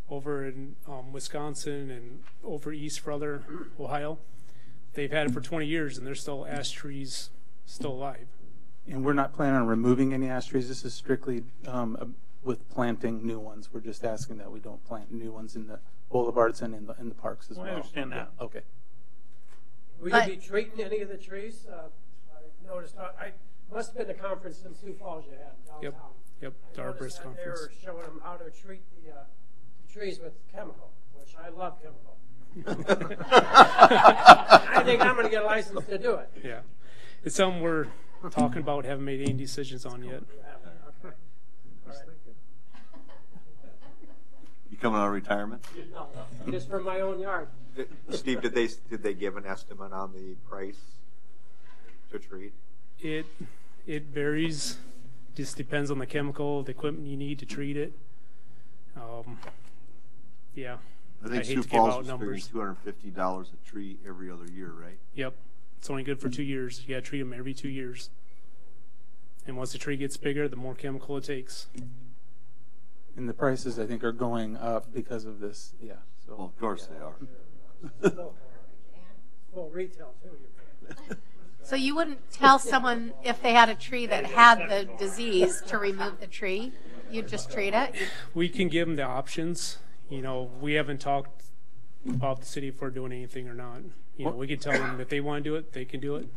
over in Wisconsin and over east further, Ohio. They've had it for 20 years, and there's still ash trees still alive. And we're not planning on removing any ash trees. This is strictly with planting new ones. We're just asking that we don't plant new ones in the boulevards and in the parks as well. I understand that. Yeah, okay. Will you be treating any of the trees? I noticed, I must have been the conference in Sioux Falls you had downtown. Yep, the Arborist Conference. They were showing them how to treat the trees with chemical, which I love chemical. I think I'm going to get a license to do it. Yeah, it's something we're talking about, haven't made any decisions on yet. Okay. All right. You coming out of retirement? Just from my own yard. Steve, did they give an estimate on the price to treat? It varies. Just depends on the chemical, the equipment you need to treat it. Yeah. I think hate Sioux to give Falls out was numbers. figuring $250 a tree every other year, right? Yep. It's only good for 2 years. You got to treat them every 2 years. And once the tree gets bigger, the more chemical it takes. And the prices, I think, are going up because of this. Yeah. So, well, of course they are. Full retail, too. So you wouldn't tell someone if they had a tree that had the disease to remove the tree? You'd just treat it? We can give them the options. You know, we haven't talked about the city if we're doing anything or not. You know, we can tell them if they want to do it, they can do it.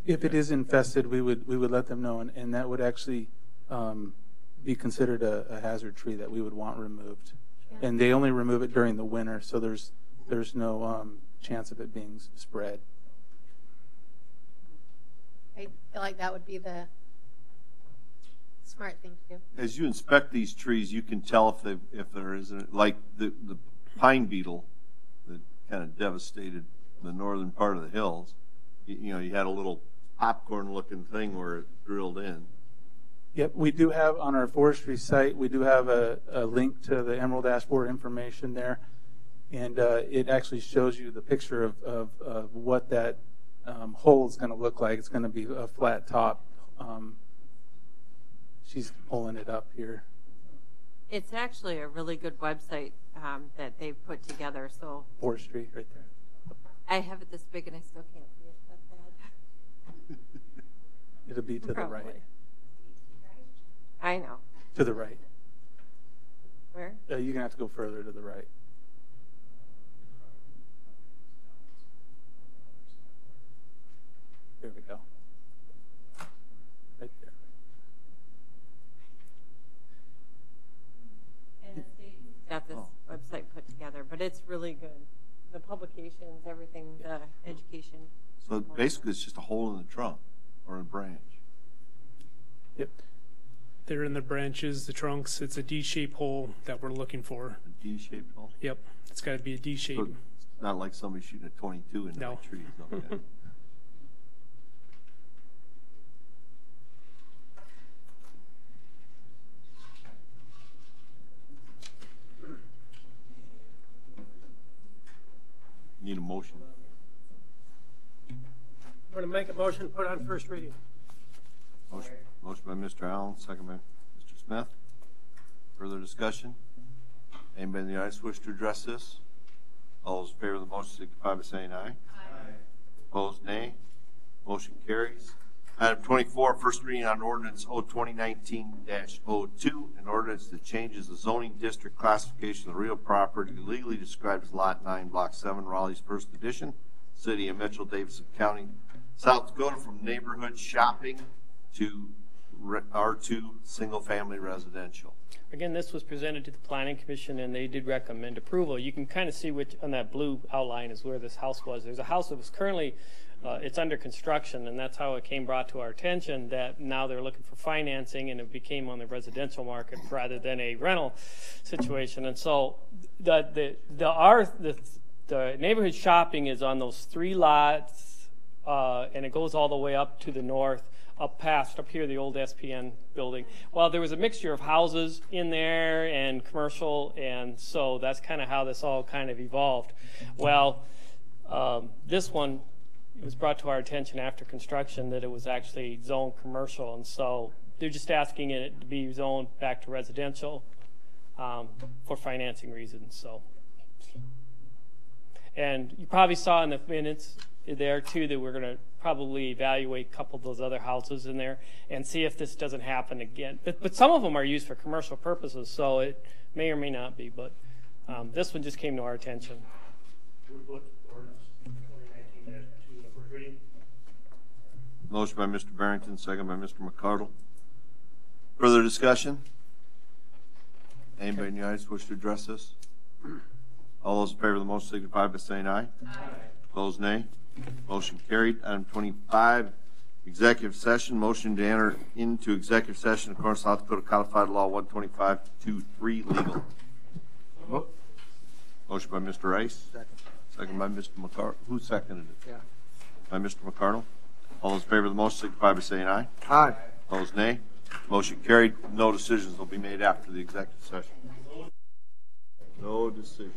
If it is infested, we would let them know, and that would actually be considered a hazard tree that we would want removed. Yeah. And they only remove it during the winter, so there's no chance of it being spread. I feel like that would be the smart thing to do. As you inspect these trees, you can tell if there isn't, like the pine beetle that kind of devastated the northern part of the hills. You know, you had a little popcorn-looking thing where it drilled in. Yep, we do have on our forestry site, we do have a link to the Emerald Ash Borer information there, and it actually shows you the picture of what that hole is going to look like. It's going to be a flat top. She's pulling it up here. It's actually a really good website that they've put together. So forestry, right there. I have it this big and I still can't see it. That's bad. It'll be to Probably. the right. I know. To the right. Where? You're going to have to go further to the right. There we go. Right there. And the state got this website put together, but it's really good. The publications, everything, the education. So basically it's just a hole in the trunk or a branch. Yep. They're in the branches, the trunks. It's a D-shaped hole that we're looking for. A D-shaped hole? Yep. It's got to be a D-shape. So it's not like somebody shooting a 22 into my trees. Okay. Need a motion? I'm going to make a motion to put on first reading. Motion by Mr. Allen, second by Mr. Smith. Further discussion? Anybody in the audience wish to address this? All those in favor of the motion signify by saying aye. Aye. Opposed, nay. Motion carries. Item 24, first reading on ordinance 2019-02, an ordinance that changes the zoning district classification of real property legally described as Lot 9, Block 7, Raleigh's First Edition, City of Mitchell-Davidson County, South Dakota, from neighborhood shopping to R2 single-family residential. Again, this was presented to the Planning Commission, and they did recommend approval. You can kind of see which on that blue outline is where this house was. There's a house that was currently, it's under construction, and that's how it came brought to our attention that now they're looking for financing, and it became on the residential market rather than a rental situation. And so the neighborhood shopping is on those 3 lots, and it goes all the way up to the north. Up here, the old SPN building. Well, there was a mixture of houses in there and commercial, and so that's kind of how this all kind of evolved. Well, this one, it was brought to our attention after construction that it was actually zoned commercial, and so they're just asking it to be zoned back to residential for financing reasons. So, and you probably saw in the minutes there too that we're going to probably evaluate a couple of those other houses in there and see if this doesn't happen again. But some of them are used for commercial purposes, so it may or may not be. But this one just came to our attention. Motion by Mr. Barrington, second by Mr. McCardle. Further discussion? Anybody in the audience wish to address this? All those in favor of the motion signify by saying aye. Aye. Opposed, nay. Motion carried. Item 25, executive session. Motion to enter into executive session according to South Dakota Codified Law 125-23 legal. Motion by Mr. Rice. Second by Mr. McCardle. Who seconded it? Yeah. By Mr. McCardle. All those in favor of the motion signify by saying aye. Aye. Opposed, nay. Motion carried. No decisions will be made after the executive session. No decision.